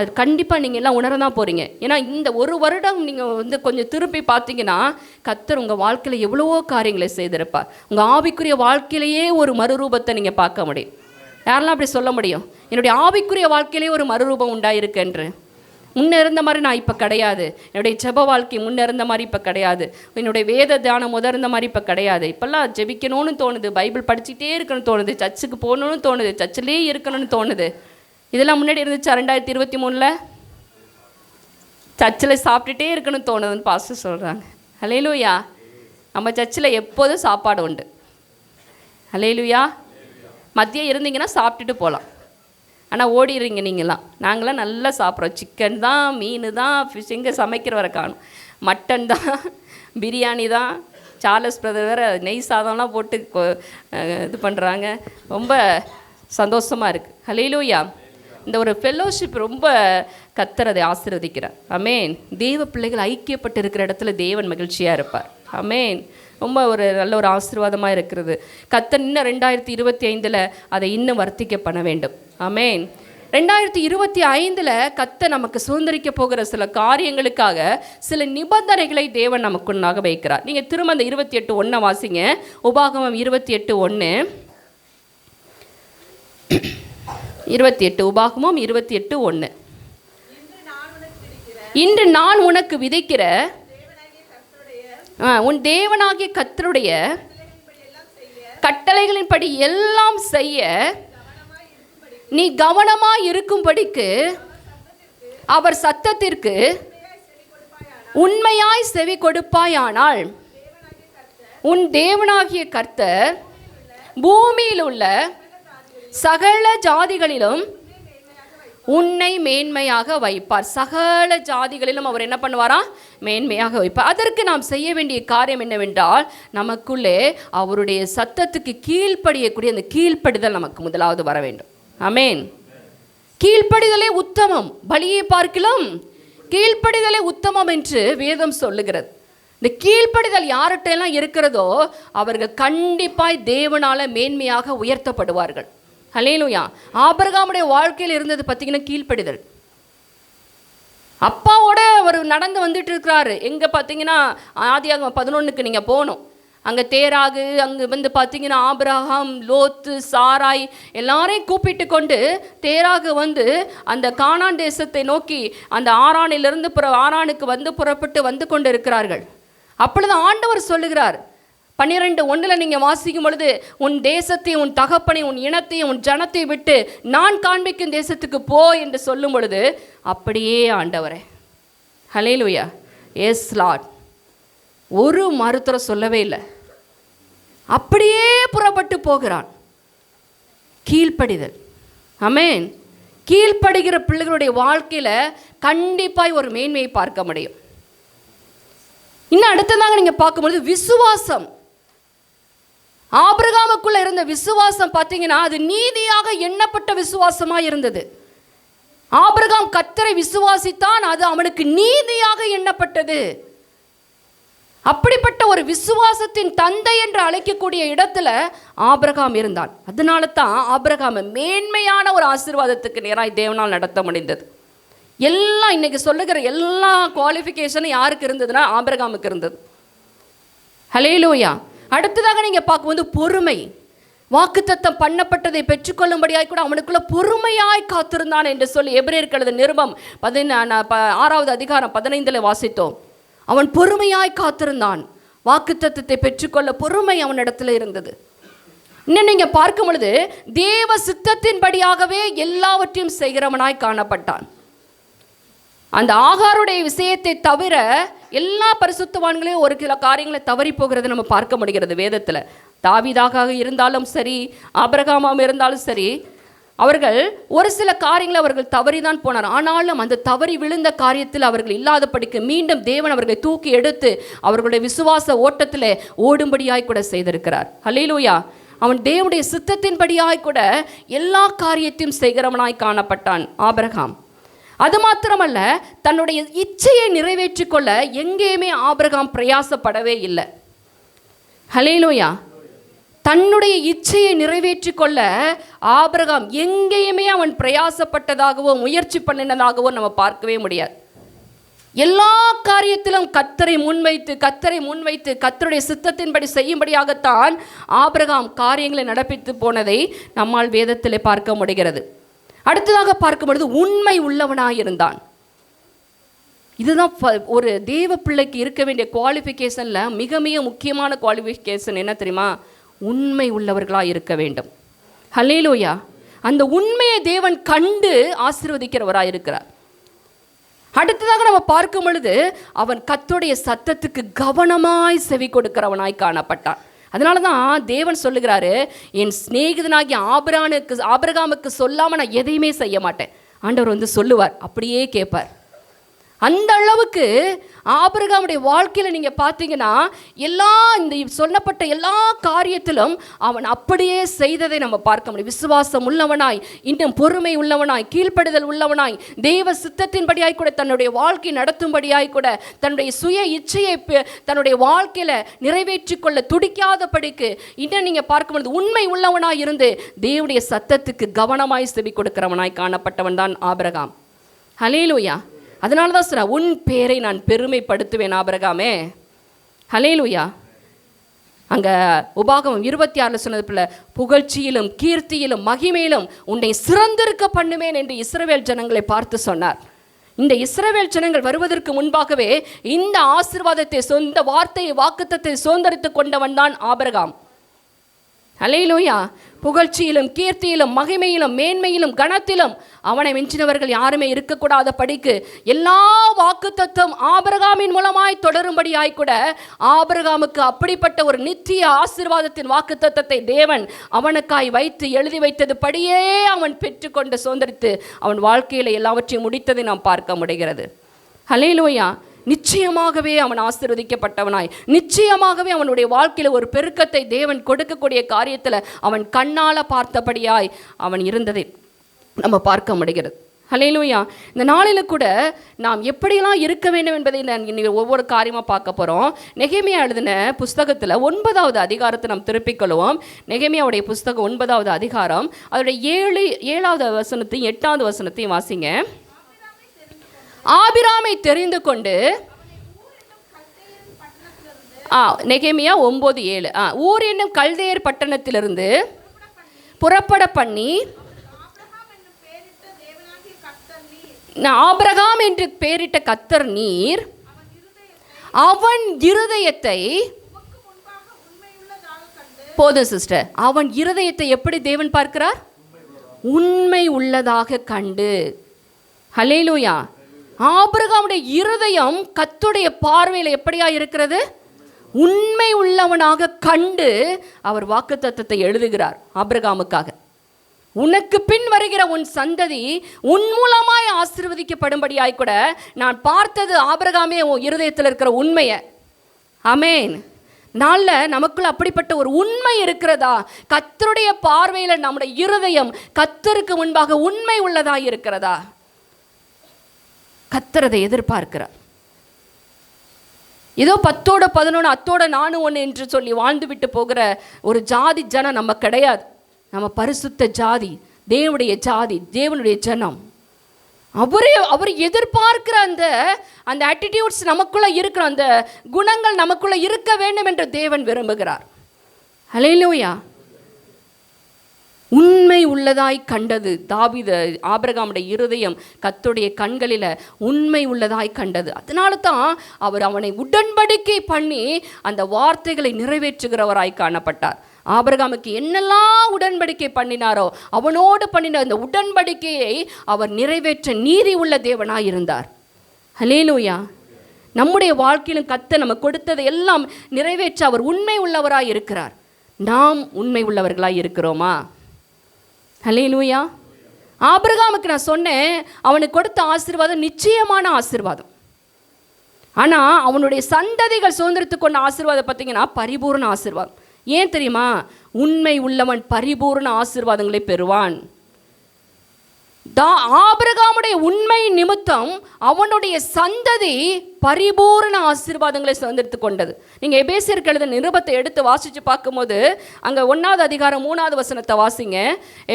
அது கண்டிப்பாக நீங்கள் எல்லாம் உணர தான் போகிறீங்க. ஏன்னா இந்த ஒரு வருடம் நீங்கள் கொஞ்சம் திருப்பி பார்த்தீங்கன்னா கர்த்தர் உங்கள் வாழ்க்கையில் எவ்வளவோ காரியங்களை செய்திருப்பார். உங்கள் ஆவிக்குரிய வாழ்க்கையிலேயே ஒரு மறுரூபத்தை நீங்கள் பார்க்க முடியும். யாரெல்லாம் அப்படி சொல்ல முடியும்? என்னுடைய ஆவிக்குரிய வாழ்க்கையிலே ஒரு மறுரூபம் உண்டாயிருக்கு என்று. முன்னே இருந்த மாதிரி நான் இப்போ கிடையாது. என்னுடைய ஜெப வாழ்க்கை முன்னே இருந்த மாதிரி இப்போ கிடையாது. என்னுடைய வேத தியானம் இருந்த மாதிரி இப்போ கிடையாது. இப்போல்லாம் ஜெபிக்கணும்னு தோணுது, பைபிள் படிச்சுட்டே இருக்கணும்னு தோணுது, சர்ச்சுக்கு போகணும்னு தோணுது, சர்ச்சிலே இருக்கணும்னு தோணுது. இதெல்லாம் முன்னாடி இருந்துச்சா? 2023 சர்ச்சில் சாப்பிட்டுட்டே இருக்கணும்னு தோணுதுன்னு பாஸ்டர் சொல்கிறாங்க. ஹல்லேலூயா. நம்ம சர்ச்சில் எப்போதும் சாப்பாடு உண்டு. ஹல்லேலூயா. மதியம் இருந்தீங்கன்னா சாப்பிட்டுட்டு போகலாம். ஆனால் ஓடிடுறீங்க நீங்களாம். நாங்களாம் நல்லா சாப்பிட்றோம். சிக்கன் தான், மீன் தான், ஃபிஷ். எங்கே சமைக்கிறவரை காணும். மட்டன் தான், பிரியாணி தான். சார்லஸ் பிரதர் வேறு நெய் சாதம்லாம் போட்டு இது பண்ணுறாங்க. ரொம்ப சந்தோஷமாக இருக்குது. ஹல்லேலூயா. இந்த ஒரு ஃபெல்லோஷிப் ரொம்ப கர்த்தர் அதை ஆசீர்வதிக்கிறார். ஆமென். தேவ பிள்ளைகள் ஐக்கியப்பட்டு இருக்கிற இடத்துல தேவன் மகிழ்ச்சியாக இருப்பார். ஆமென். ரொம்ப ஒரு நல்ல ஒரு ஆசீர்வாதமாக இருக்கிறது. கர்த்தர் இன்னும் 2025 அதை இன்னும் வர்த்திக்க பண்ண வேண்டும். ஆமென். 2025 கர்த்தர் நமக்கு சுதந்திரிக்க போகிற சில காரியங்களுக்காக சில நிபந்தனைகளை தேவன் நமக்குள்ளாக வைக்கிறார். நீங்கள் திரும்ப அந்த 28:1 வாசிங்க. உபாகமம் 28:1. 28 உபாகமம் 28:1. இன்று நான் உனக்கு விதைக்கிற உன் தேவனாகிய கர்த்தருடைய கட்டளைகளின்படி எல்லாம் செய்ய நீ கவனமாய் இருக்கும்படிக்கு அவர் சத்தத்திற்கு உண்மையாய் செவி கொடுப்பாயானால் உன் தேவனாகிய கர்த்தர் பூமியில் உள்ள சகல ஜாதிகளிலும் உன்னை மேன்மையாக வைப்பார். சகல ஜாதிகளிலும் அவர் என்ன பண்ணுவாரா? மேன்மையாக வைப்பார். அதற்கு நாம் செய்ய வேண்டிய காரியம் என்னவென்றால், நமக்குள்ளே அவருடைய சத்தத்துக்கு கீழ்ப்படியக்கூடிய அந்த கீழ்ப்படிதல் நமக்கு முதலாவது வர வேண்டும். ஆமென். கீழ்ப்படிதலே உத்தமம், பலியை பார்க்கலாம் கீழ்ப்படிதலே உத்தமம் என்று வேதம் சொல்லுகிறது. இந்த கீழ்ப்படிதல் யார்கிட்டெல்லாம் இருக்கிறதோ அவர்கள் கண்டிப்பாய் தேவனால மேன்மையாக உயர்த்தப்படுவார்கள். ஹல்லேலூயா. ஆபிரகாமுடைய வாழ்க்கையில் இருந்தது பார்த்தீங்கன்னா கீழ்ப்படிதல். அப்பாவோட அவர் நடந்து வந்துட்டு இருக்கிறாரு. எங்கே பார்த்தீங்கன்னா ஆதியாகமம் 11 நீங்கள் போகணும். அங்கே தேராகு, அங்கே வந்து பார்த்தீங்கன்னா ஆபிரகாம், லோத்து, சாராய் எல்லாரையும் கூப்பிட்டு கொண்டு தேராகு வந்து அந்த கானான் தேசத்தை நோக்கி அந்த ஆரானிலிருந்து ஆரானுக்கு வந்து புறப்பட்டு வந்து கொண்டு இருக்கிறார்கள். அப்பொழுது ஆண்டவர் சொல்லுகிறார், 12:1 நீங்கள் வாசிக்கும் பொழுது, உன் தேசத்தை, உன் தகப்பனை, உன் இனத்தை, உன் ஜனத்தை விட்டு நான் காண்பிக்கும் தேசத்துக்கு போ என்று சொல்லும் பொழுது, அப்படியே ஆண்டவரே. ஹல்லேலூயா. Yes Lord. ஒரு மறுத்தரம் சொல்லவே இல்லை. அப்படியே புறப்பட்டு போகிறான். கீழ்ப்படிதல். ஆமென். கீழ்ப்படுகிற பிள்ளைகளுடைய வாழ்க்கையில் கண்டிப்பாய் ஒரு மேன்மையை பார்க்க முடியும். இன்னும் அடுத்ததாக நீங்கள் பார்க்கும்பொழுது விசுவாசம். ஆபிரகாமுக்குள்ள இருந்த விசுவாசம் பார்த்தீங்கன்னா அது நீதியாக எண்ணப்பட்ட விசுவாசமாக இருந்தது. ஆபிரகாம் கர்த்தரை விசுவாசித்தான், அது அவனுக்கு நீதியாக எண்ணப்பட்டது. அப்படிப்பட்ட ஒரு விசுவாசத்தின் தந்தை என்று அழைக்கக்கூடிய இடத்துல ஆபிரகாம் இருந்தான். அதனால தான் ஆபிரகாம் மேன்மையான ஒரு ஆசீர்வாதத்துக்கு நேராய் தேவனால் நடத்த முடிந்தது. எல்லாம் இன்னைக்கு சொல்லுகிற எல்லா குவாலிஃபிகேஷனும் யாருக்கு இருந்ததுன்னா ஆபிரகாமுக்கு இருந்தது. ஹல்லேலூயா. அடுத்ததாக நீங்கள் பார்க்கும்போது பொறுமை. வாக்குத்தத்தம் பண்ணப்பட்டதை பெற்றுக்கொள்ளும்படியாய் கூட அவனுக்குள்ள பொறுமையாய் காத்திருந்தான் என்று சொல்லி எபிரேயருக்கு எழுதின நிருபம் 6வது அதிகாரம் 15 வாசித்தோம். அவன் பொறுமையாய் காத்திருந்தான். வாக்குத்தத்தத்தை பெற்றுக்கொள்ள பொறுமை அவனிடத்துல இருந்தது. இன்னும் நீங்கள் பார்க்கும் பொழுது தேவ சித்தத்தின்படியாகவே எல்லாவற்றையும் செய்கிறவனாய் காணப்பட்டான். அந்த ஆகாருடைய விஷயத்தை தவிர எல்லா பரிசுத்தவான்களையும் ஒரு சில காரியங்களை தவறி போகிறது நம்ம பார்க்க முடிகிறது வேதத்தில். தாவீதாக இருந்தாலும் சரி, ஆபிரகாமாக இருந்தாலும் சரி, அவர்கள் ஒரு சில காரியங்களை அவர்கள் தவறிதான் போனார். ஆனாலும் அந்த தவறி விழுந்த காரியத்தில் அவர்கள் இல்லாதபடிக்கு மீண்டும் தேவன் அவர்களை தூக்கி எடுத்து அவர்களுடைய விசுவாச ஓட்டத்தில் ஓடும்படியாய் கூட செய்திருக்கிறார். ஹல்லேலூயா. அவன் தேவனுடைய சித்தத்தின்படியாய் கூட எல்லா காரியத்தையும் செய்கிறவனாய் காணப்பட்டான் ஆபிரகாம். அது மாத்திரமல்ல, தன்னுடைய இச்சையை நிறைவேற்றிக் கொள்ள எங்கேயுமே ஆபிரகாம் பிரயாசப்படவே இல்லை. ஹல்லேலூயா. தன்னுடைய இச்சையை நிறைவேற்றி கொள்ள ஆபிரகாம் எங்கேயுமே அவன் பிரயாசப்பட்டதாகவோ முயற்சி பண்ணினதாகவோ நம்ம பார்க்கவே முடியாது. எல்லா காரியத்திலும் கர்த்தரை முன்வைத்து கர்த்தருடைய சித்தத்தின்படி செய்யும்படியாகத்தான் ஆபிரகாம் காரியங்களை நடப்பித்து போனதை நம்மால் வேதத்திலே பார்க்க முடிகிறது. அடுத்ததாக பார்க்கும் பொழுது உண்மை உள்ளவனாயிருந்தான். இதுதான் ஒரு தேவ பிள்ளைக்கு இருக்க வேண்டிய குவாலிஃபிகேஷனில் மிக மிக முக்கியமான குவாலிஃபிகேஷன் என்ன தெரியுமா? உண்மை உள்ளவர்களாக இருக்க வேண்டும். ஹல்லேலூயா. அந்த உண்மையை தேவன் கண்டு ஆசீர்வதிக்கிறவராக இருக்கிறார். அடுத்ததாக நம்ம பார்க்கும் பொழுது அவன் கர்த்தருடைய சத்தத்துக்கு கவனமாய் செவி கொடுக்கிறவனாய் காணப்பட்டான். அதனால தான் தேவன் சொல்லுகிறாரு, என் சிநேகிதனாகிய ஆபிரகாமுக்கு சொல்லாமல் நான் எதையுமே செய்ய மாட்டேன். ஆண்டவர் சொல்லுவார், அப்படியே கேட்பார். அந்த அளவுக்கு ஆபிரகாமுடைய வாழ்க்கையில் நீங்கள் பார்த்தீங்கன்னா இந்த சொல்லப்பட்ட எல்லா காரியத்திலும் அவன் அப்படியே செய்ததை நம்ம பார்க்க முடியும். விசுவாசம் உள்ளவனாய், இன்னும் பொறுமை உள்ளவனாய், கீழ்ப்படுதல் உள்ளவனாய், தெய்வ சித்தத்தின்படியாய் கூட தன்னுடைய வாழ்க்கை நடத்தும்படியாய் கூட தன்னுடைய சுய இச்சையை தன்னுடைய வாழ்க்கையில் நிறைவேற்றி கொள்ள துடிக்காதபடிக்கு இன்னும் நீங்கள் பார்க்கும்பொழுது உண்மை உள்ளவனாய் இருந்து தேவனுடைய சத்தத்துக்கு கவனமாய் செவி கொடுக்கிறவனாய் காணப்பட்டவன் தான் ஆபிரகாம். ஹல்லேலூயா. அதனால தான் சொல்ல, உன் பேரை நான் பெருமைப்படுத்துவேன் ஆபிரகாமே. ஹல்லேலூயா. அங்கே உபாகமம் 26 சொன்னது போல, புகழ்ச்சியிலும் கீர்த்தியிலும் மகிமையிலும் உன்னை சிறந்திருக்க பண்ணுவேன் என்று இஸ்ரவேல் ஜனங்களை பார்த்து சொன்னார். இந்த இஸ்ரவேல் ஜனங்கள் வருவதற்கு முன்பாகவே இந்த ஆசீர்வாதத்தை சொந்த வார்த்தையை வாக்குத்தத்தை சுதந்தரித்து கொண்டவன் தான் ஆபிரகாம். ஹல்லேலூயா. புகழ்ச்சியிலும் கீர்த்தியிலும் மகிமையிலும் மேன்மையிலும் கனத்திலும் அவனை மிஞ்சினவர்கள் யாருமே இருக்கக்கூடாத படிக்கு எல்லா வாக்குத்தத்தம் ஆபிரகாமின் மூலமாய் தொடரும்படியாய் கூட ஆபிரகாமுக்கு அப்படிப்பட்ட ஒரு நித்திய ஆசீர்வாதத்தின் வாக்குத்தத்தத்தை தேவன் அவனுக்காய் வைத்து எழுதி வைத்தது படியே அவன் பெற்றுக்கொண்டு சுதந்திரித்து அவன் வாழ்க்கையில் எல்லாவற்றையும் முடித்ததை நாம் பார்க்க முடிகிறது. ஹல்லேலூயா. நிச்சயமாகவே அவன் ஆசீர்வதிக்கப்பட்டவனாய், நிச்சயமாகவே அவனுடைய வாழ்க்கையில் ஒரு பெருக்கத்தை தேவன் கொடுக்கக்கூடிய காரியத்தில் அவன் கண்ணால் பார்த்தபடியாய் அவன் இருந்ததை நம்ம பார்க்க முடிகிறது. ஹல்லேலூயா. இந்த நாளில் கூட நாம் எப்படியெல்லாம் இருக்க வேண்டும் என்பதை நான் ஒவ்வொரு காரியமாக பார்க்க போகிறோம். நெகேமியா எழுதின புஸ்தகத்தில் 9வது அதிகாரத்தை நாம் திருப்பிக் கொள்வோம். நெகேமியாவுடைய புஸ்தகம் 9வது அதிகாரம், அதோடைய 7வது வசனத்தையும் 8வது வசனத்தையும் வாசிங்க. ஆபிராமை தெரிந்து கொண்டு, நெகேமியா 9:7, ஊர் என்னும் கல்தேயர் பட்டணத்திலிருந்து புறப்பட பண்ணி, ஆபிரகாம் என்று பெயரிட்ட கர்த்தர் நீர், அவன் இருதயத்தை, போதும் சிஸ்டர், அவன் இருதயத்தை எப்படி தேவன் பார்க்கிறார்? உண்மை உள்ளதாக கண்டு. ஹல்லேலூயா. ஆபிரகாமுடைய இருதயம் கர்த்தருடைய பார்வையில் எப்படியா இருக்கிறது? உண்மை உள்ளவனாக கண்டு அவர் வாக்குத்தத்தத்தை எழுதுகிறார் ஆபிரகாமுக்காக. உனக்கு பின் வருகிற உன் சந்ததி உன் மூலமாய் ஆசீர்வதிக்கப்படும்படியாய் கூட நான் பார்த்தது ஆபிரகாமே உன் இருதயத்தில் இருக்கிற உண்மையை. ஆமேன். நாளில் நமக்குள்ள அப்படிப்பட்ட ஒரு உண்மை இருக்கிறதா? கர்த்தருடைய பார்வையில் நம்முடைய இருதயம் கர்த்தருக்கு முன்பாக உண்மை உள்ளதாக இருக்கிறதா? கர்த்தர் அதை எதிர்பார்க்கிறார். ஏதோ 10ஓட 11 அத்தோட 4 1 என்று சொல்லி வாழ்ந்து விட்டு போகிற ஒரு ஜாதி ஜனம் நம்ம கிடையாது. நம்ம பரிசுத்த ஜாதி, தேவனுடைய ஜாதி, தேவனுடைய ஜனம். அவர் எதிர்பார்க்கிற அந்த ஆட்டிடியூட்ஸ் நமக்குள்ள இருக்கிற அந்த குணங்கள் நமக்குள்ள இருக்க வேண்டும் என்று தேவன் விரும்புகிறார். ஹல்லேலூயா. உண்மை உள்ளதாய் கண்டது தாவீது, ஆபிரகாமுடைய இருதயம் கர்த்தருடைய கண்களில் உண்மை உள்ளதாய் கண்டது. அதனால தான் அவர் அவனை உடன்படிக்கை பண்ணி அந்த வார்த்தைகளை நிறைவேற்றுகிறவராய் காணப்பட்டார். ஆபிரகாமுக்கு என்னெல்லாம் உடன்படிக்கை பண்ணினாரோ அவனோடு பண்ணின அந்த உடன்படிக்கையை அவர் நிறைவேற்ற நீதி உள்ள தேவனாய் இருந்தார். ஹல்லேலூயா. நம்முடைய வாழ்க்கையிலும் கர்த்தர் நம்ம கொடுத்ததை எல்லாம் நிறைவேற்ற அவர் உண்மை உள்ளவராய் இருக்கிறார். நாம் உண்மை உள்ளவர்களாய் இருக்கிறோமா? ஹல்லேலூயா. ஆபிரகாமுக்கு நான் சொன்னேன், அவனுக்கு கொடுத்த ஆசீர்வாதம் நிச்சயமான ஆசீர்வாதம். ஆனால் அவனுடைய சந்ததிகள் சுதந்திரத்துக்கு கொண்ட ஆசீர்வாதம் பார்த்தீங்கன்னா பரிபூர்ண ஆசீர்வாதம். ஏன் தெரியுமா? உண்மை உள்ளவன் பரிபூர்ண ஆசீர்வாதங்களை பெறுவான். ஆபிரகாமுடைய உண்மை நிமித்தம் அவனுடைய சந்ததி பரிபூர்ண ஆசீர்வாதங்களை சுதந்திரத்து கொண்டது. நீங்கள் எபேசியருக்கு எழுதின நிருபத்தை எடுத்து வாசித்து பார்க்கும்போது அங்கே 1வது அதிகாரம் 3வது வசனத்தை வாசிங்க.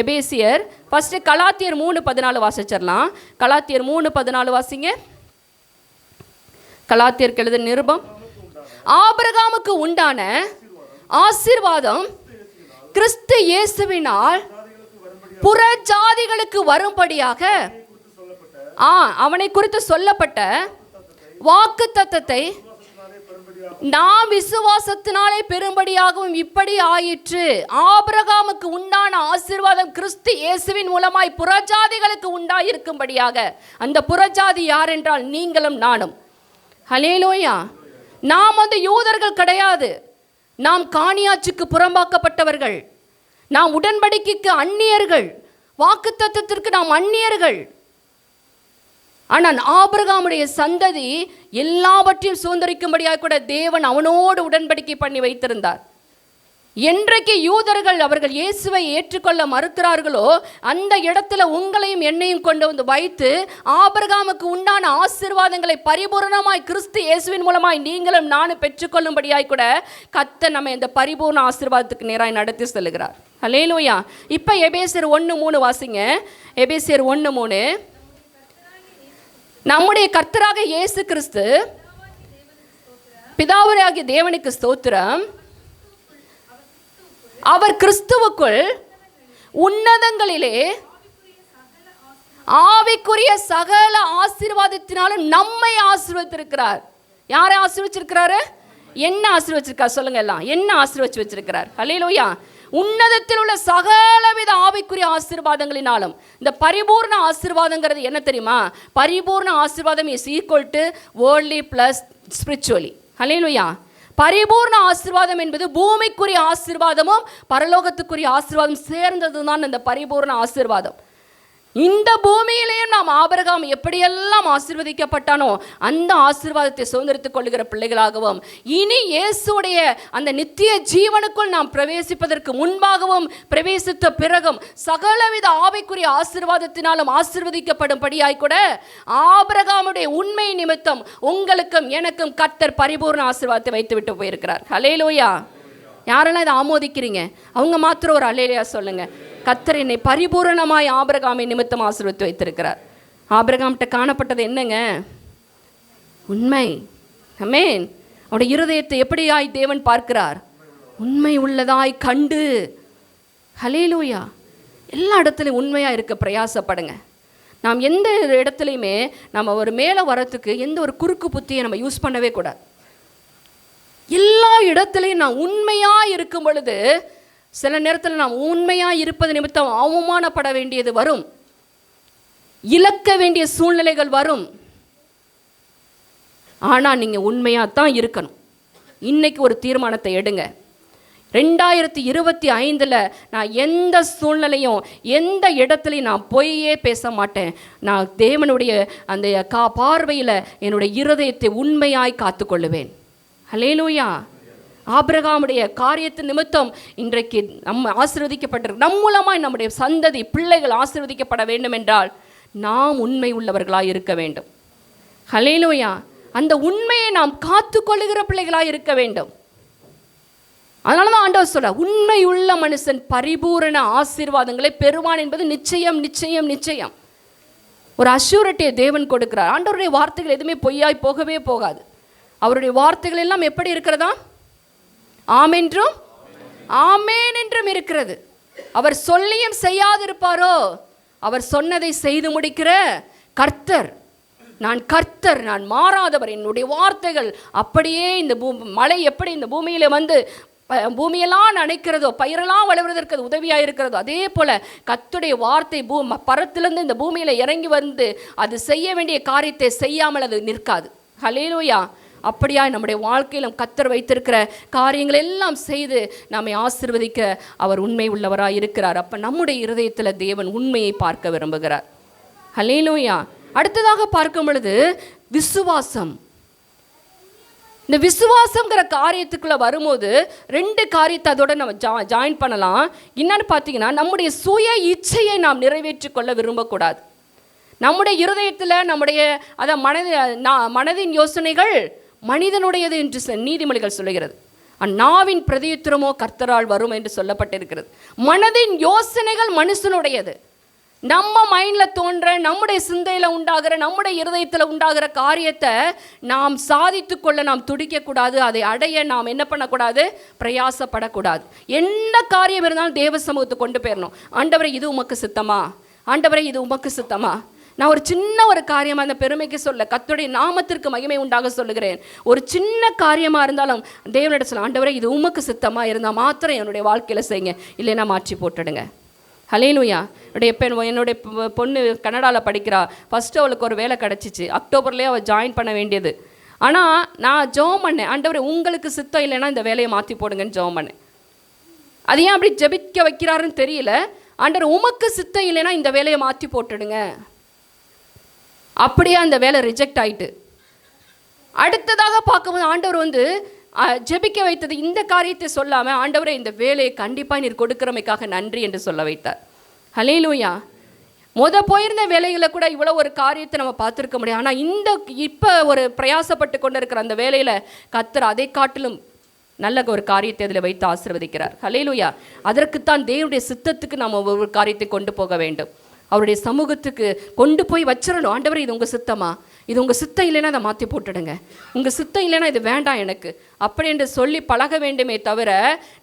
எபேசியர் ஃபஸ்ட்டு கலாத்தியர் 3:14 வாசிச்சிடலாம். கலாத்தியர் 3:14 வாசிங்க. கலாத்தியருக்கு எழுதின நிருபம். ஆபிரகாமுக்கு உண்டான ஆசீர்வாதம் கிறிஸ்து இயேசுவினால் புற ஜாதிகளுக்கு வரும்படியாக அவனை குறித்து சொல்லப்பட்ட வாக்குத்தத்தத்தை நாம் விசுவாசத்தினாலே பெரும்படியாகவும் இப்படி ஆயிற்று. ஆபிரகாமுக்கு உண்டான ஆசீர்வாதம் கிறிஸ்து இயேசுவின் மூலமாய் புறஜாதிகளுக்கு உண்டாயிருக்கும்படியாக. அந்த புறஜாதி யார் என்றால் நீங்களும் நானும். ஹல்லேலூயா. நாம் யூதர்கள் கிடையாது. நாம் காணியாட்சிக்கு புறம்பாக்கப்பட்டவர்கள். நாம் உடன்படிக்கைக்கு அந்நியர்கள். வாக்குத்தத்தத்திற்கு நாம் அந்நியர்கள். ஆனால் ஆபிரகாமுடைய சந்ததி எல்லாவற்றையும் சுதந்திரிக்கும்படியாக கூட தேவன் அவனோடு உடன்படிக்கை பண்ணி வைத்திருந்தார். என்றைக்கு யூதர்கள் அவர்கள் இயேசுவை ஏற்றுக்கொள்ள மறுக்கிறார்களோ அந்த இடத்துல உங்களையும் என்னையும் கொண்டு வந்து வைத்து ஆபிரகாமுக்கு உண்டான ஆசீர்வாதங்களை பரிபூர்ணமாய் கிறிஸ்து இயேசுவின் மூலமாய் நீங்களும் நானும் பெற்றுக்கொள்ளும்படியாய் கூட கர்த்தர் நம்ம இந்த பரிபூர்ண ஆசீர்வாதத்துக்கு நேராய் நடத்தி செல்கிறார். ஹல்லேலூயா. இப்போ எபேசியர் 1:3 வாசிங்க. எபேசியர் 1:3. நம்முடைய கர்த்தராக இயேசு கிறிஸ்து பிதாவாகிய தேவனுக்கு ஸ்தோத்திரம், அவர் கிறிஸ்துவுக்குள் உன்னதங்களிலே ஆவிக்குரிய சகல ஆசீர்வாதத்தினாலும் நம்மை ஆசீர்வதித்திருக்கிறார். யாரை ஆசீர்வதிச்சிருக்கிறாரு? என்ன ஆசீர்வதிச்சிருக்கார் சொல்லுங்க எல்லாம். என்ன ஆசீர்வதிச்சு வச்சிருக்கிறார்? ஹல்லேலூயா. உன்னதத்தில் உள்ள சகலவித ஆவிக்குரிய ஆசீர்வாதங்களினாலும். இந்த பரிபூர்ண ஆசீர்வாதங்கிறது என்ன தெரியுமா? பரிபூர்ண ஆசீர்வாதம் is equal to worldly plus spiritually. Hallelujah. பரிபூர்ண ஆசீர்வாதம் என்பது பூமிக்குரிய ஆசீர்வாதமும் பரலோகத்துக்குரிய ஆசீர்வாதம் சேர்ந்தது தான் இந்த பரிபூர்ண ஆசீர்வாதம். இந்த பூமியிலேயும் நாம் ஆபிரகாம் எப்படியெல்லாம் ஆசீர்வதிக்கப்பட்டானோ அந்த ஆசீர்வாதத்தை சுதந்திரித்துக் கொள்ளுகிற பிள்ளைகளாகவும், இனி இயேசுடைய அந்த நித்திய ஜீவனுக்குள் நாம் பிரவேசிப்பதற்கு முன்பாகவும் பிரவேசித்த பிறகும் சகலவித ஆவிக்குரிய ஆசீர்வாதத்தினாலும் ஆசீர்வதிக்கப்படும்படியாய் கூட ஆபிரகாமுடைய உண்மை நிமித்தம் உங்களுக்கும் எனக்கும் கர்த்தர் பரிபூர்ண ஆசீர்வாதத்தை வைத்து விட்டு போயிருக்கிறார். ஹல்லேலூயா. யாரெல்லாம் இதை ஆமோதிக்கிறீங்க அவங்க மாத்திரம் ஒரு அல்லேலூயா சொல்லுங்க. கர்த்தர் என்னை பரிபூரணமாய் ஆபிரகாமை நிமித்தம் ஆசீர்வதித்து வைத்திருக்கிறார். ஆபிரகாம்கிட்ட காணப்பட்டது என்னங்க? உண்மை. ஆமென். அவருடைய இருதயத்தை எப்படியாய் தேவன் பார்க்கிறார்? உண்மை உள்ளதாய் கண்டு. ஹல்லேலூயா. எல்லா இடத்துலையும் உண்மையாக இருக்க பிரயாசப்படுங்க. நாம் எந்த இடத்துலையுமே நம்ம ஒரு மேலே வரத்துக்கு எந்த ஒரு குறுக்கு புத்தியை நம்ம யூஸ் பண்ணவே கூடாது. எல்லா இடத்துலையும் நான் உண்மையாக இருக்கும் பொழுது சில நேரத்தில் நாம் உண்மையாக இருப்பது நிமித்தம் அவமானப்பட வேண்டியது வரும், இழக்க வேண்டிய சூழ்நிலைகள் வரும். ஆனால் நீங்கள் உண்மையாக தான் இருக்கணும். இன்னைக்கு ஒரு தீர்மானத்தை எடுங்க. 2025 நான் எந்த சூழ்நிலையும் எந்த இடத்துலையும் நான் பொய்யே பேச மாட்டேன். நான் தேவனுடைய அந்த பார்வையில் என்னுடைய இருதயத்தை உண்மையாய் காத்துக்கொள்ளுவேன். ஹல்லேலூயா. ஆபிரகாமுடைய காரியத்தின் நிமித்தம் இன்றைக்கு நம்ம ஆசீர்வதிக்கப்பட்டிருக்க நம் மூலமாய் நம்முடைய சந்ததி பிள்ளைகள் ஆசீர்வதிக்கப்பட வேண்டும் என்றால் நாம் உண்மை உள்ளவர்களாய் இருக்க வேண்டும். ஹல்லேலூயா. அந்த உண்மையை நாம் காத்துக்கொள்ளுகிற பிள்ளைகளாய் இருக்க வேண்டும். அதனால தான் ஆண்டவர் சொல்றார், உண்மை உள்ள மனுஷன் பரிபூரண ஆசீர்வாதங்களை பெறுவான் என்பது நிச்சயம் நிச்சயம் நிச்சயம். ஒரு அஷ்யூரிட்டியை தேவன் கொடுக்கிறார். ஆண்டவருடைய வார்த்தைகள் எதுவுமே பொய்யாய் போகவே போகாது. அவருடைய வார்த்தைகள் எல்லாம் எப்படி இருக்கிறதா? ஆமென்றும் ஆமேன் என்றும் இருக்கிறது. அவர் சொல்லியும் செய்யாதிருப்பாரோ? அவர் சொன்னதை செய்து முடிக்கிற கர்த்தர். நான் கர்த்தர், நான் மாறாதவர். என்னுடைய வார்த்தைகள் அப்படியே இந்த மழை எப்படி இந்த பூமியில வந்து பூமியெல்லாம் நனைக்கிறதோ, பயிரெல்லாம் வளர்வதற்கு அது உதவியாக இருக்கிறதோ, அதே போல் கர்த்தருடைய வார்த்தை பரத்திலிருந்து இந்த பூமியில் இறங்கி வந்து அது செய்ய வேண்டிய காரியத்தை செய்யாமல் அது நிற்காது. ஹல்லேலூயா. அப்படியா நம்முடைய வாழ்க்கையில் கர்த்தர் வைத்திருக்கிற காரியங்கள் எல்லாம் செய்து நம்மை ஆசீர்வதிக்க அவர் உண்மை உள்ளவராக இருக்கிறார். அப்போ நம்முடைய இருதயத்தில் தேவன் உண்மையை பார்க்க விரும்புகிறார். ஹல்லேலூயா. அடுத்ததாக பார்க்கும் பொழுது விசுவாசம். இந்த விசுவாசங்கிற காரியத்துக்குள்ளே வரும்போது 2 காரியத்தை அதோட நம்ம ஜாயின் பண்ணலாம். என்னன்னு பார்த்தீங்கன்னா, நம்முடைய சுய இச்சையை நாம் நிறைவேற்றிக் கொள்ள விரும்பக்கூடாது. நம்முடைய இருதயத்தில் நம்முடைய மனதின் யோசனைகள் மனிதனுடையது என்று நீதிமொழிகள் சொல்லுகிறது. நாவின் பிரதியுத்தரமோ கர்த்தரால் வரும் என்று சொல்லப்பட்டிருக்கிறது. மனதின் யோசனைகள் மனுஷனுடையது. நம்ம மைண்டில் தோன்ற, நம்முடைய சிந்தையில் உண்டாகிற, நம்முடைய இருதயத்தில் உண்டாகிற காரியத்தை நாம் சாதித்து கொள்ள நாம் துடிக்கக்கூடாது. அதை அடைய நாம் என்ன பண்ணக்கூடாது? பிரயாசப்படக்கூடாது. என்ன காரியம் இருந்தாலும் தேவ சமூகத்தை கொண்டு போயிடணும். ஆண்டவரே இது உமக்கு சித்தமா? ஆண்டவரே இது உமக்கு சித்தமா? நான் ஒரு சின்ன ஒரு காரியமாக அந்த பெருமைக்கு சொல்ல, கர்த்தருடைய நாமத்திற்கு மகிமை உண்டாக சொல்லுகிறேன். ஒரு சின்ன காரியமாக இருந்தாலும் தேவனிடம் சொல்ல, ஆண்டவரே இது உமக்கு சித்தமாக இருந்தால் மாத்திரம் என்னுடைய வாழ்க்கையில் செய்யுங்க, இல்லைன்னா மாற்றி போட்டுடுங்க. ஹல்லேலூயா. என்னுடைய பொண்ணு கனடாவில் படிக்கிறா. ஃபஸ்ட்டு அவளுக்கு ஒரு வேலை கிடச்சிச்சு. அக்டோபர்லேயே அவள் ஜாயின் பண்ண வேண்டியது. ஆனால் நான் ஜெபம் பண்ணேன், ஆண்டவரே உங்களுக்கு சித்தம் இல்லைன்னா இந்த வேலையை மாற்றி போடுங்கன்னு ஜெபம் பண்ணேன். அது ஏன் அப்படி ஜெபிக்க வைக்கிறாருன்னு தெரியல. ஆண்டவர் உமக்கு சித்தம் இல்லைன்னா இந்த வேலையை மாற்றி போட்டுடுங்க. அப்படியே அந்த வேலை ரிஜெக்ட் ஆகிட்டு. அடுத்ததாக பார்க்கும்போது ஆண்டவர் ஜெபிக்க வைத்தது இந்த காரியத்தை சொல்லாமல், ஆண்டவரே இந்த வேலையை கண்டிப்பாக நீர் கொடுக்கிறமைக்காக நன்றி என்று சொல்ல வைத்தார். ஹல்லேலூயா. போயிருந்த வேலைகளை கூட இவ்வளோ ஒரு காரியத்தை நம்ம பார்த்துருக்க முடியும். ஆனால் இப்போ ஒரு பிரயாசப்பட்டு கொண்டு இருக்கிற அந்த வேலையில் கர்த்தர் அதை காட்டிலும் நல்ல ஒரு காரியத்தை அதில் வைத்து ஆசீர்வதிக்கிறார். ஹல்லேலூயா. அதற்குத்தான் தேவனுடைய சித்தத்துக்கு நாம் ஒவ்வொரு காரியத்தை கொண்டு போக வேண்டும். அவருடைய சமூகத்துக்கு கொண்டு போய் வச்சிடணும். ஆண்டவரே இது உங்கள் சித்தமா? இது உங்கள் சித்தம் இல்லைன்னா அதை மாற்றி போட்டுடுங்க. உங்கள் சித்தம் இல்லைன்னா இது வேண்டாம் எனக்கு அப்படி என்று சொல்லி பழக வேண்டுமே தவிர,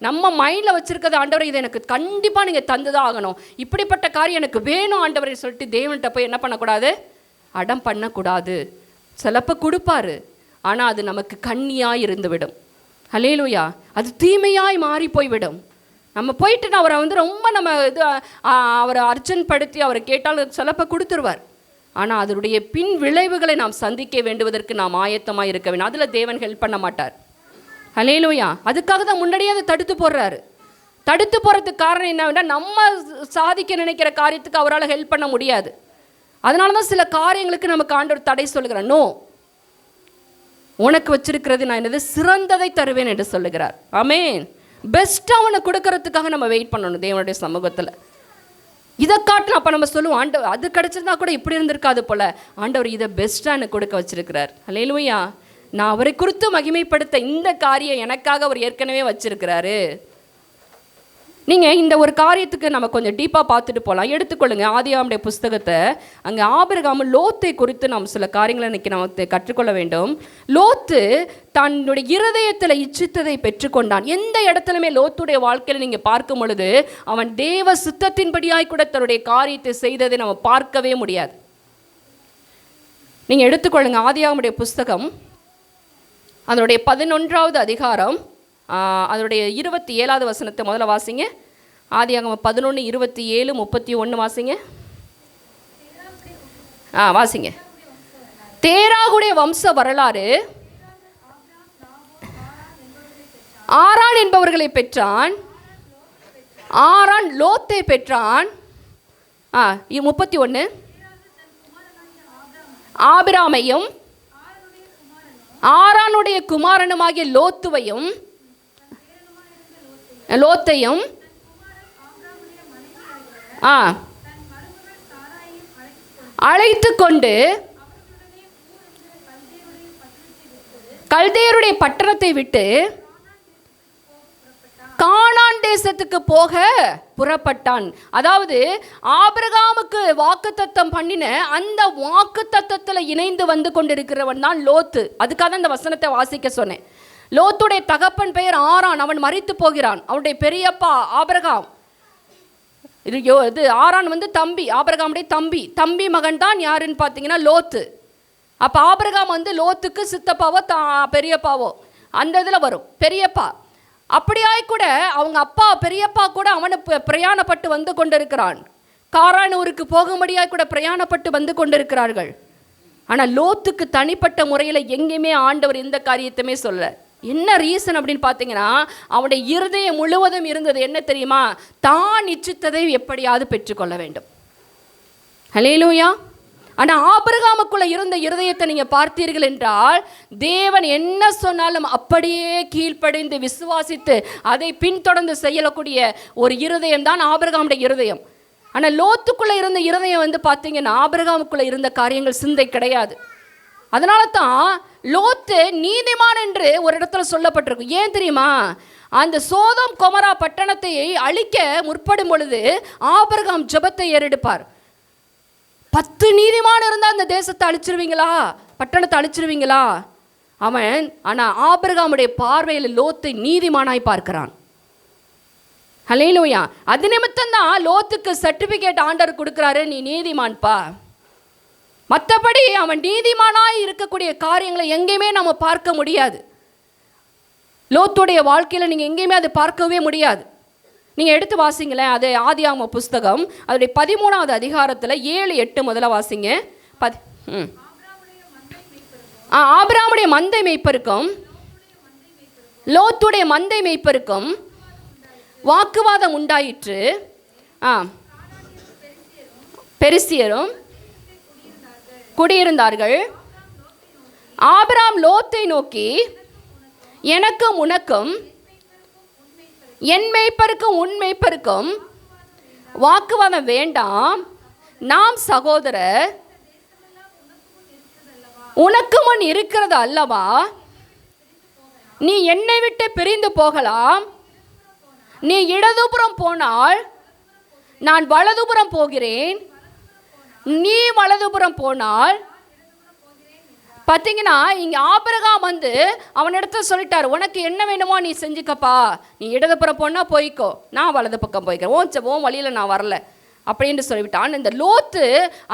நம்ம மைண்டில் வச்சுருக்கிறது ஆண்டவரை இதை எனக்கு கண்டிப்பாக நீங்கள் தந்துதான் ஆகணும், இப்படிப்பட்ட காரியம் எனக்கு வேணும் ஆண்டவரை சொல்லிட்டு தேவன்கிட்ட போய் என்ன பண்ணக்கூடாது? அடம் பண்ணக்கூடாது. சிலப்போ கொடுப்பாரு, ஆனால் அது நமக்கு கண்ணியாய் இருந்துவிடும். ஹல்லேலூயா. அது தீமையாய் மாறி போய்விடும். நம்ம போயிட்டு அவரை ரொம்ப நம்ம அவரை அர்ச்சன்படுத்தி அவரை கேட்டாலும் சிலப்போ கொடுத்துருவார். ஆனால் அதனுடைய பின் விளைவுகளை நாம் சந்திக்க வேண்டுவதற்கு நாம் ஆயத்தமாக இருக்க வேண்டும். அதில் தேவன் ஹெல்ப் பண்ண மாட்டார். ஹல்லேலூயா. அதுக்காக தான் முன்னாடியே அதை தடுத்து போடுறாரு. தடுத்து போகிறதுக்கு காரணம் என்ன வேண்டாம், நம்ம சாதிக்க நினைக்கிற காரியத்துக்கு அவரால் ஹெல்ப் பண்ண முடியாது. அதனால தான் சில காரியங்களுக்கு நமக்கு ஆண்டவர் தடை சொல்லுகிறார். நோ, உனக்கு வச்சிருக்கிறது நான் என்னது சிறந்ததை தருவேன் என்று சொல்லுகிறார். ஆமென். பெஸ்ட்டாக அவனை கொடுக்கறதுக்காக நம்ம வெயிட் பண்ணணும் தேவனுடைய சமூகத்தில். இதை காட்டினா அப்போ நம்ம சொல்லுவோம், ஆண்டவர் அது கிடச்சிருந்தா கூட இப்படி இருந்திருக்காது போல், ஆண்டவர் இதை பெஸ்ட்டாக எனக்கு கொடுக்க வச்சிருக்கிறார். ஹல்லேலூயா. நான் அவரை குறித்து மகிமைப்படுத்த இந்த காரியம் எனக்காக அவர் ஏற்கனவே வச்சிருக்கிறாரு. நீங்கள் இந்த ஒரு காரியத்துக்கு நம்ம கொஞ்சம் டீப்பாக பார்த்துட்டு போகலாம். எடுத்துக்கொள்ளுங்க ஆதியாகமம் புஸ்தகத்தை. அங்கே ஆபிரகாம் லோத்தை குறித்து நாம் சில காரியங்களை இன்றைக்கி நமக்கு கற்றுக்கொள்ள வேண்டும். லோத்து தன்னுடைய இருதயத்தில் இச்சித்ததை பெற்றுக்கொண்டான். எந்த இடத்துலையுமே லோத்துடைய வாழ்க்கையில் நீங்கள் பார்க்கும் பொழுது அவன் தேவ சித்தத்தின்படியாய் கூட தன்னுடைய காரியத்தை செய்ததை நம்ம பார்க்கவே முடியாது. நீங்கள் எடுத்துக்கொள்ளுங்க ஆதியாகமம் புஸ்தகம் அதனுடைய 11வது அதிகாரம் அதனுடைய 27வது வசனத்தை முதல்ல வாசிங்க. ஆதியாகமம் 11, 27, 31 வாசிங்க. வாசிங்க. தேராகுடைய வம்ச வரலாறு. ஆரான் என்பவர்களை பெற்றான். ஆரான் லோத்தை பெற்றான். 31 ஆபிராமையும் ஆரானுடைய குமாரனுமாகிய லோத்தையும் அழைத்து கொண்டு கல்தேயருடைய பட்டணத்தை விட்டு கானான் தேசத்துக்கு போக புறப்பட்டான். அதாவது ஆபிரகாமுக்கு வாக்குத்தத்தம் பண்ணின அந்த வாக்குத்தத்தத்தில் இணைந்து வந்து கொண்டிருக்கிறவன் தான் லோத்து. அதுக்காக அந்த வசனத்தை வாசிக்க சொன்னேன். லோத்துடைய தகப்பன் பெயர் ஆரான். அவன் மரித்து போகிறான். அவனுடைய பெரியப்பா ஆபிரகாம். இது ஆரான் தம்பி, ஆபிரகாமுடைய தம்பி மகன் தான் யாருன்னு பார்த்தீங்கன்னா லோத்து. அப்போ ஆபிரகாம் லோத்துக்கு சித்தப்பாவோ பெரியப்பாவோ அந்த இதில் வரும் பெரியப்பா. அப்படியாய் கூட அவங்க அப்பா பெரியப்பா கூட அவனை பிரயாணப்பட்டு வந்து கொண்டிருக்கிறான். காரான் ஊருக்கு போகும்படியாய் கூட பிரயாணப்பட்டு வந்து கொண்டிருக்கிறார்கள். ஆனால் லோத்துக்கு தனிப்பட்ட முறையில் எங்கேயுமே ஆண்டவர் எந்த காரியத்தையுமே சொல்ல. என்ன ரீசன் அப்படின்னு பார்த்தீங்கன்னா, அவனுடைய இருதயம் முழுவதும் இருந்தது என்ன தெரியுமா? தான் இச்சித்ததை எப்படியாவது பெற்றுக்கொள்ள வேண்டும். ஹல்லேலூயா. ஆனால் ஆபிரகாமுக்குள்ள இருந்த இருதயத்தை நீங்கள் பார்த்தீர்கள் என்றால், தேவன் என்ன சொன்னாலும் அப்படியே கீழ்ப்படிந்து விசுவாசித்து அதை பின்தொடர்ந்து செய்யக்கூடிய ஒரு இருதயம் தான் ஆபிரகாமுடைய இருதயம். ஆனால் லோத்துக்குள்ளே இருந்த இருதயம் பார்த்தீங்கன்னா, ஆபிரகாமுக்குள்ளே இருந்த காரியங்கள் சிந்தை கிடையாது. அதனால தான் லோத்து நீதிமான் என்று ஒரு இடத்துல சொல்லப்பட்டிருக்கும். ஏன் தெரியுமா? அந்த சோதோம் கொமரா பட்டணத்தை அழிக்க முற்படும் பொழுது ஆபிரகாம் ஜெபத்தை ஏறெடுப்பார். 10 நீதிமான் இருந்தால் அந்த தேசத்தை அழிச்சிருவீங்களா, பட்டணத்தை அழிச்சிருவீங்களா? அவன் ஆனால் ஆபிரகாமுடைய பார்வையில் லோத்தை நீதிமானாய் பார்க்கிறான். ஹல்லேலூயா. அது நிமித்தம் தான் லோத்துக்கு சர்டிஃபிகேட் ஆண்டவர் கொடுக்குறாரு, நீ நீதிமான்பா. மற்றபடி அவன் நீதிமானாய் இருக்கக்கூடிய காரியங்களை எங்கேயுமே நம்ம பார்க்க முடியாது. லோத்துடைய வாழ்க்கையில் நீங்கள் எங்கேயுமே அதை பார்க்கவே முடியாது. நீங்கள் எடுத்து வாசிங்களேன், அது ஆதியாகம புஸ்தகம் அதோடைய 13வது அதிகாரத்தில் 7-8 முதல்ல வாசிங்க. ஆபிரகாமுடைய மந்தை மேய்ப்பருக்கும் லோத்துடைய மந்தை மேய்ப்பருக்கும் வாக்குவாதம் உண்டாயிற்று. பெரிசியரும் குடியிருந்தார்கள். ஆபிரகாம் லோத்தை நோக்கி, எனக்கும் உனக்கும் என் மேய்ப்பருக்கும் உன் மேய்ப்பருக்கும் வாக்குவாதம் வேண்டாம், நாம் சகோதரர், உனக்கு முன் இருக்கிறது அல்லவா, நீ என்னை விட்டு பிரிந்து போகலாம், நீ இடதுபுறம் போனால் நான் வலதுபுறம் போகிறேன், நீ வலதுபுறம் போனால். பார்த்தீங்கன்னா இங்கே ஆபிரகாம் அவனிடத்துல சொல்லிட்டார், உனக்கு என்ன வேணுமோ நீ செஞ்சுக்கப்பா, நீ இடதுபுறம் போனால் போய்க்கோ, நான் வலது பக்கம் போய்க்கிறேன், ஓன் வழியில் நான் வரல அப்படின்னு சொல்லிவிட்டான். இந்த லோத்து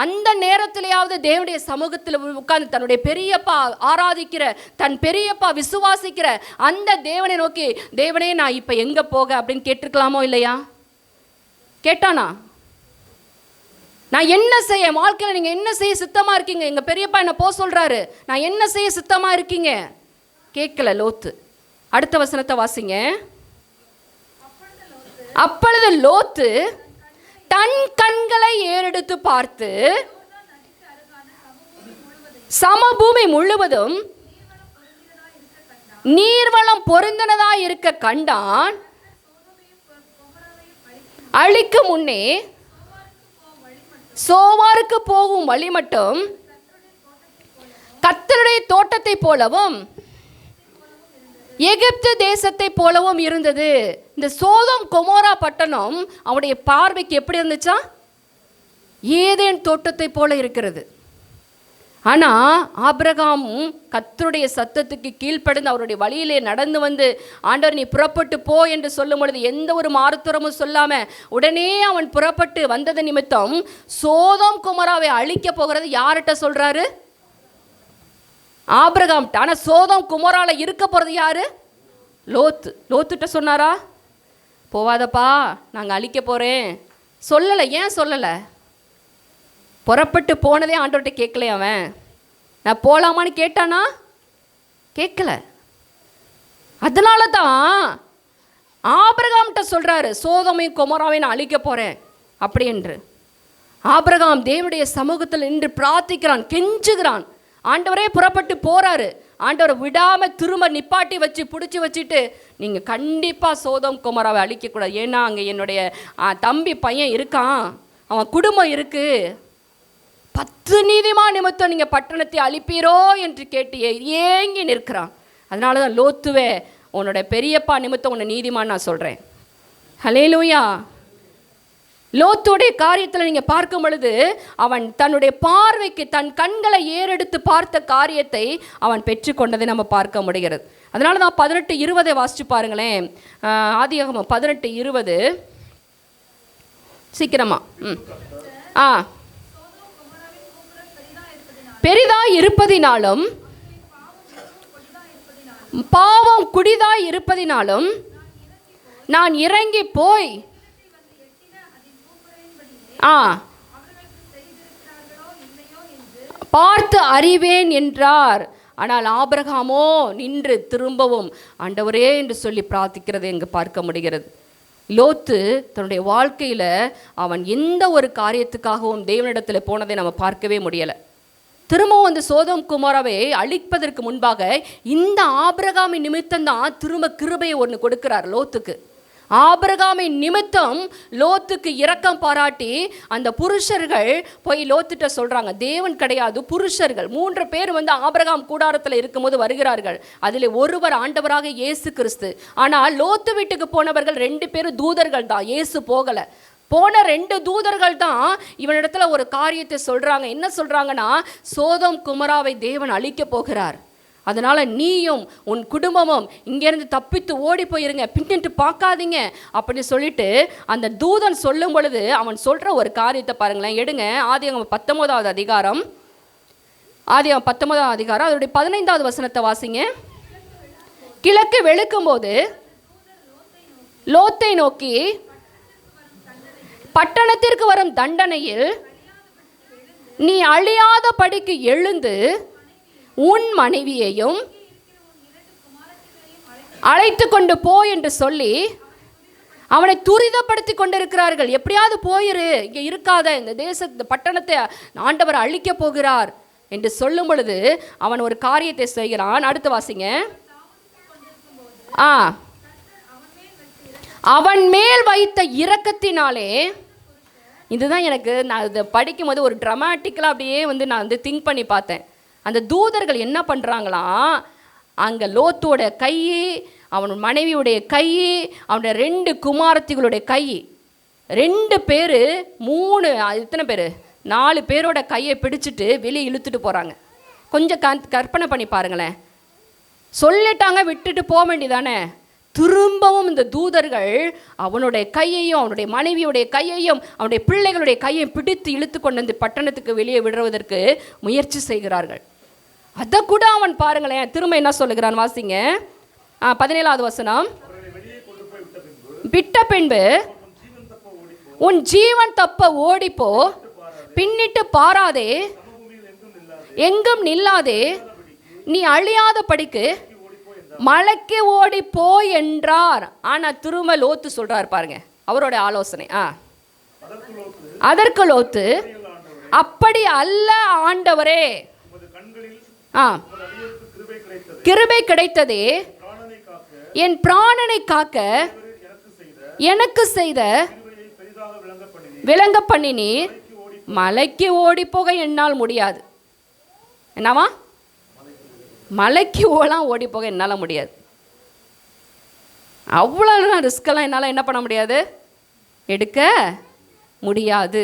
அந்த நேரத்திலேயாவது தேவனுடைய சமூகத்தில் உட்கார்ந்து தன்னுடைய பெரியப்பா ஆராதிக்கிற, தன் பெரியப்பா விசுவாசிக்கிற அந்த தேவனை நோக்கி, தேவனே நான் இப்போ எங்கே போக அப்படின்னு கேட்டிருக்கலாமோ இல்லையா? கேட்டானா? நான் என்ன செய்ய வாழ்க்கையில் நீங்கள் என்ன செய்ய சித்தமாக இருக்கீங்க? எங்கள் பெரியப்பா என்ன போக சொல்கிறாரு, நான் என்ன செய்ய சித்தமாக இருக்கீங்க? கேட்கல லோத்து. அடுத்த வசனத்தை வாசிங்க. அப்பொழுது லோத்து தன் கண்களை ஏறெடுத்து பார்த்து சமபூமி முழுவதும் நீர்வளம் பொருந்தினதா இருக்க கண்டான். அழிக்கு முன்னே சோவாருக்கு போகும் வழி மட்டும் கர்த்தருடைய தோட்டத்தை போலவும் எகிப்து தேசத்தை போலவும் இருந்தது. இந்த சோதோம் கொமோரா பட்டணம் அவருடைய பார்வைக்கு எப்படி இருந்துச்சா? ஏதேன் தோட்டத்தை போல இருக்கிறது. ஆனால் ஆபிரகாமும் கர்த்தருடைய சத்தத்துக்கு கீழ்ப்படிந்து அவருடைய வழியிலே நடந்து வந்து, ஆண்டவர் நீ புறப்பட்டு போ என்று சொல்லும் பொழுது எந்த ஒரு மாறுத்தரமும் சொல்லாமல் உடனே அவன் புறப்பட்டு வந்தது நிமித்தம் சோதோம் கொமோராவை அழிக்க போகிறது யார்கிட்ட சொல்கிறாரு? ஆபிரகாம்கிட்ட. ஆனால் சோதோம் கொமோராவில் இருக்க போகிறது யார்? லோத்துட்ட சொன்னாரா? போவாதப்பா, நாங்கள் அழிக்க போகிறேன் சொல்லலை. ஏன் சொல்லலை? புறப்பட்டு போனதே ஆண்டவர்கிட்ட கேட்கல. அவன் நான் போகலாமான்னு கேட்டானா? கேட்கல. அதனால தான் ஆபிரகாம்கிட்ட சொல்கிறாரு, சோதோமையும் கொமோராவையும் நான் அழிக்க போகிறேன் அப்படி என்று. ஆபிரகாம் தேவனுடைய சமூகத்தில் நின்று பிரார்த்திக்கிறான், கெஞ்சுகிறான். ஆண்டவரே புறப்பட்டு போகிறாரு. ஆண்டவரை விடாமல் திரும்ப நிப்பாட்டி வச்சு பிடிச்சி வச்சுட்டு, நீங்கள் கண்டிப்பாக சோதோம் கொமோராவை அழிக்கக்கூடாது, ஏன்னா அங்கே என்னுடைய தம்பி பையன் இருக்கான், அவன் குடும்பம் இருக்குது, 10 நீதிமான் நிமித்தம் நீங்கள் பட்டணத்தை அழிப்பீரோ என்று கேட்டு ஏங்கி நிற்கிறான். அதனால தான் லோத்துவே, உன்னோட பெரியப்பா நிமித்தம் உன்னை நீதிமான் நான் சொல்கிறேன். ஹல்லேலூயா. லோத்துடைய காரியத்தில் நீங்கள் பார்க்கும் பொழுது அவன் தன்னுடைய பார்வைக்கு தன் கண்களை ஏறெடுத்து பார்த்த காரியத்தை அவன் பெற்றுக்கொண்டதை நம்ம பார்க்க முடிகிறது. அதனால தான் 18:20 வாசிச்சு பாருங்களேன். ஆதியாகமம் 18:20 சீக்கிரமா. பெரிதாய் இருப்பதினாலும் பாவம் குடிதாய் இருப்பதினாலும் நான் இறங்கி போய் பார்த்து அறிவேன் என்றார். ஆனால் ஆபிரகாமோ நின்று திரும்பவும் ஆண்டவரே என்று சொல்லி பிரார்த்திக்கிறதை இங்கு பார்க்க முடிகிறது. லோத்து தன்னுடைய வாழ்க்கையில் அவன் எந்த ஒரு காரியத்துக்காகவும் தேவனிடத்தில் போனதை நம்ம பார்க்கவே முடியலை. திரும்பவும் அந்த சோதோம் குமாராவை அழிப்பதற்கு முன்பாக இந்த ஆபிரகாமின் நிமித்தம்தான் திரும்ப கிருபையை ஒன்று கொடுக்கிறார் லோத்துக்கு. ஆபிரகாமின் நிமித்தம் லோத்துக்கு இரக்கம் பாராட்டி அந்த புருஷர்கள் போய் லோத்துட்ட சொல்கிறாங்க, தேவன் கிடையாது, புருஷர்கள் 3 பேர் ஆபிரகாம் கூடாரத்தில் இருக்கும்போது வருகிறார்கள். அதில் ஒருவர் ஆண்டவராக இயேசு கிறிஸ்து. ஆனால் லோத்து வீட்டுக்கு போனவர்கள் 2 பேரும் தூதர்கள் தான், இயேசு போகலை. போன 2 தூதர்கள் தான் இவனிடத்துல ஒரு காரியத்தை சொல்கிறாங்க. என்ன சொல்கிறாங்கன்னா, சோதோம் குமராவை தேவன் அழிக்க போகிறார், அதனால் நீயும் உன் குடும்பமும் இங்கேருந்து தப்பித்து ஓடி போயிருங்க, பின்னிட்டு பார்க்காதீங்க அப்படின்னு சொல்லிட்டு அந்த தூதன் சொல்லும் பொழுது அவன் சொல்கிற ஒரு காரியத்தை பாருங்களேன். எடுங்க ஆதியாகமம் 19வது அதிகாரம், ஆதியாகமம் 19வது அதிகாரம் அதனுடைய 15வது வசனத்தை வாசிங்க. கிழக்கு வெளுக்கும் போது லோத்தை நோக்கி, பட்டணத்திற்கு வரும் தண்டனையில் நீ அழியாத படிக்கு எழுந்து உன் மனைவியையும் அழைத்து கொண்டு போ என்று சொல்லி அவனை துரிதப்படுத்தி கொண்டிருக்கிறார்கள். எப்படியாவது போயிரு, இங்கே இருக்காத, இந்த இந்த பட்டணத்தை ஆண்டவர் அழிக்க போகிறார் என்று சொல்லும் பொழுது அவன் ஒரு காரியத்தை செய்கிறான். அடுத்து வாசிங்க. அவன் மேல் வைத்த இரக்கத்தினாலே, இதுதான் எனக்கு நான் இதை படிக்கும்போது ஒரு ட்ராமாட்டிக்கலாக அப்படியே நான் திங்க் பண்ணி பார்த்தேன். அந்த தூதர்கள் என்ன பண்ணுறாங்களாம், அங்கே லோத்தோட கை, அவன் மனைவியுடைய கை, அவனுடைய 2 குமாரத்திகளுடைய கை, 2 பேர் 3 எத்தனை பேர் 4 பேரோட கையை பிடிச்சிட்டு வெளியே இழுத்துட்டு போகிறாங்க. கொஞ்சம் கற்பனை பண்ணி பாருங்களேன். சொல்லிட்டாங்க, விட்டுட்டு போக வேண்டியதானே. திரும்பவும் இந்த தூதர்கள் அவனுடைய கையையும் அவனுடைய மனைவியுடைய கையையும் அவனுடைய பிள்ளைகளுடைய கையை பிடித்து இழுத்து கொண்டு வந்து பட்டணத்துக்கு வெளியே விடுவதற்கு முயற்சி செய்கிறார்கள். அதை கூட அவன் பாருங்களேன், திரும்ப என்ன சொல்லுகிறான் வாசிங்க. 17வது வசனம். விட்ட பின்பு உன் ஜீவன் தப்ப ஓடிப்போ, பின்னிட்டு பாராதே, எங்கும் நில்லாதே, நீ அழியாத படிக்கு மலைக்கு ஓடி போ என்றார். ஆனா திரும்ப லோத்து சொல்றார் பாருங்க அவரோட ஆலோசனை. அதற்கு லோத்து, அப்படி அல்ல ஆண்டவரே, கிருபை கிடைத்ததே, என் பிராணனை காக்க எனக்கு செய்த விளங்க பண்ணினி, மலைக்கு ஓடி போக என்னால் முடியாது. என்னவா, மலைக்கு ஓடி போக என்னால் முடியாது. அவ்வளோ ரிஸ்கெல்லாம் என்னால் என்ன பண்ண முடியாது, எடுக்க முடியாது.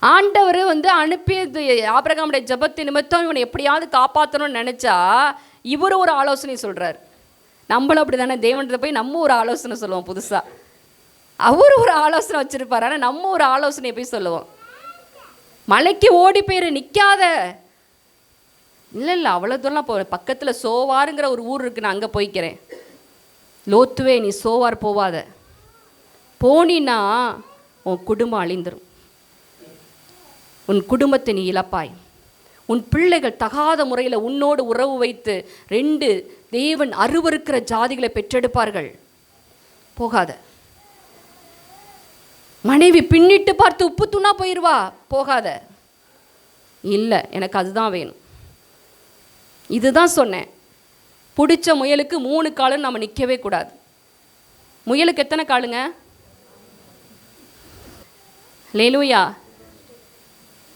ஆண்டவர் அனுப்பியது ஆபிரகாமுடைய ஜெபத்தின் நிமித்தம் இவனை எப்படியாவது காப்பாற்றணும்னு நினச்சா இவர் ஒரு ஆலோசனை சொல்கிறார். நம்மளும் அப்படி தானே, தேவன்கிட்ட போய் நம்ம ஒரு ஆலோசனை சொல்லுவோம் புதுசாக. அவர் ஒரு ஆலோசனை வச்சுருப்பார், ஆனால் நம்ம ஒரு ஆலோசனையை போய் சொல்லுவோம். மலைக்கு ஓடி போயிரு, நிற்காத. இல்லை அவ்வளோ தூரம் பக்கத்தில் சோவாருங்கிற ஒரு ஊர் இருக்குது, நான் அங்கே போய்க்கிறேன். லோத்துவே, நீ சோவார் போவாத, போனின்னா உன் குடும்பம் அழிந்துடும், உன் குடும்பத்தை நீ இழப்பாய், உன் பிள்ளைகள் தகாத முறையில் உன்னோடு உறவு வைத்து 2 தேவன் அருவருக்கிற ஜாதிகளை பெற்றெடுப்பார்கள், போகாத. மனைவி பின்னிட்டு பார்த்து உப்பு தூணா போயிடுவா, போகாத. இல்லை, எனக்கு அதுதான் வேணும். இதுதான் சொன்னேன், பிடிச்ச முயலுக்கு 3 காலுன்னு நம்ம நிற்கவே கூடாது. முயலுக்கு எத்தனை காலுங்க? லேலூயா.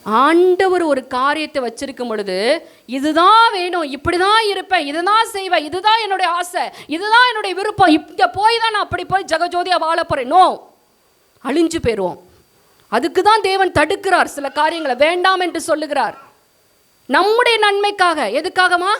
ஆண்டவர் ஒரு காரியத்தை வச்சிருக்கும் பொழுது இதுதான் வேணும், இப்படி தான் இருப்பேன், இதுதான் செய்வேன், இதுதான் என்னுடைய ஆசை, இதுதான் என்னுடைய விருப்பம், இங்கே போய் தான் நான் அப்படி போய் ஜெகஜோதியாக வாழ போகிறேன், நோ, அழிஞ்சு போயிடுவோம். அதுக்கு தான் தேவன் தடுக்கிறார், சில காரியங்களை வேண்டாம் என்று சொல்லுகிறார், நம்முடைய நன்மைக்காக. எதுக்காகமா?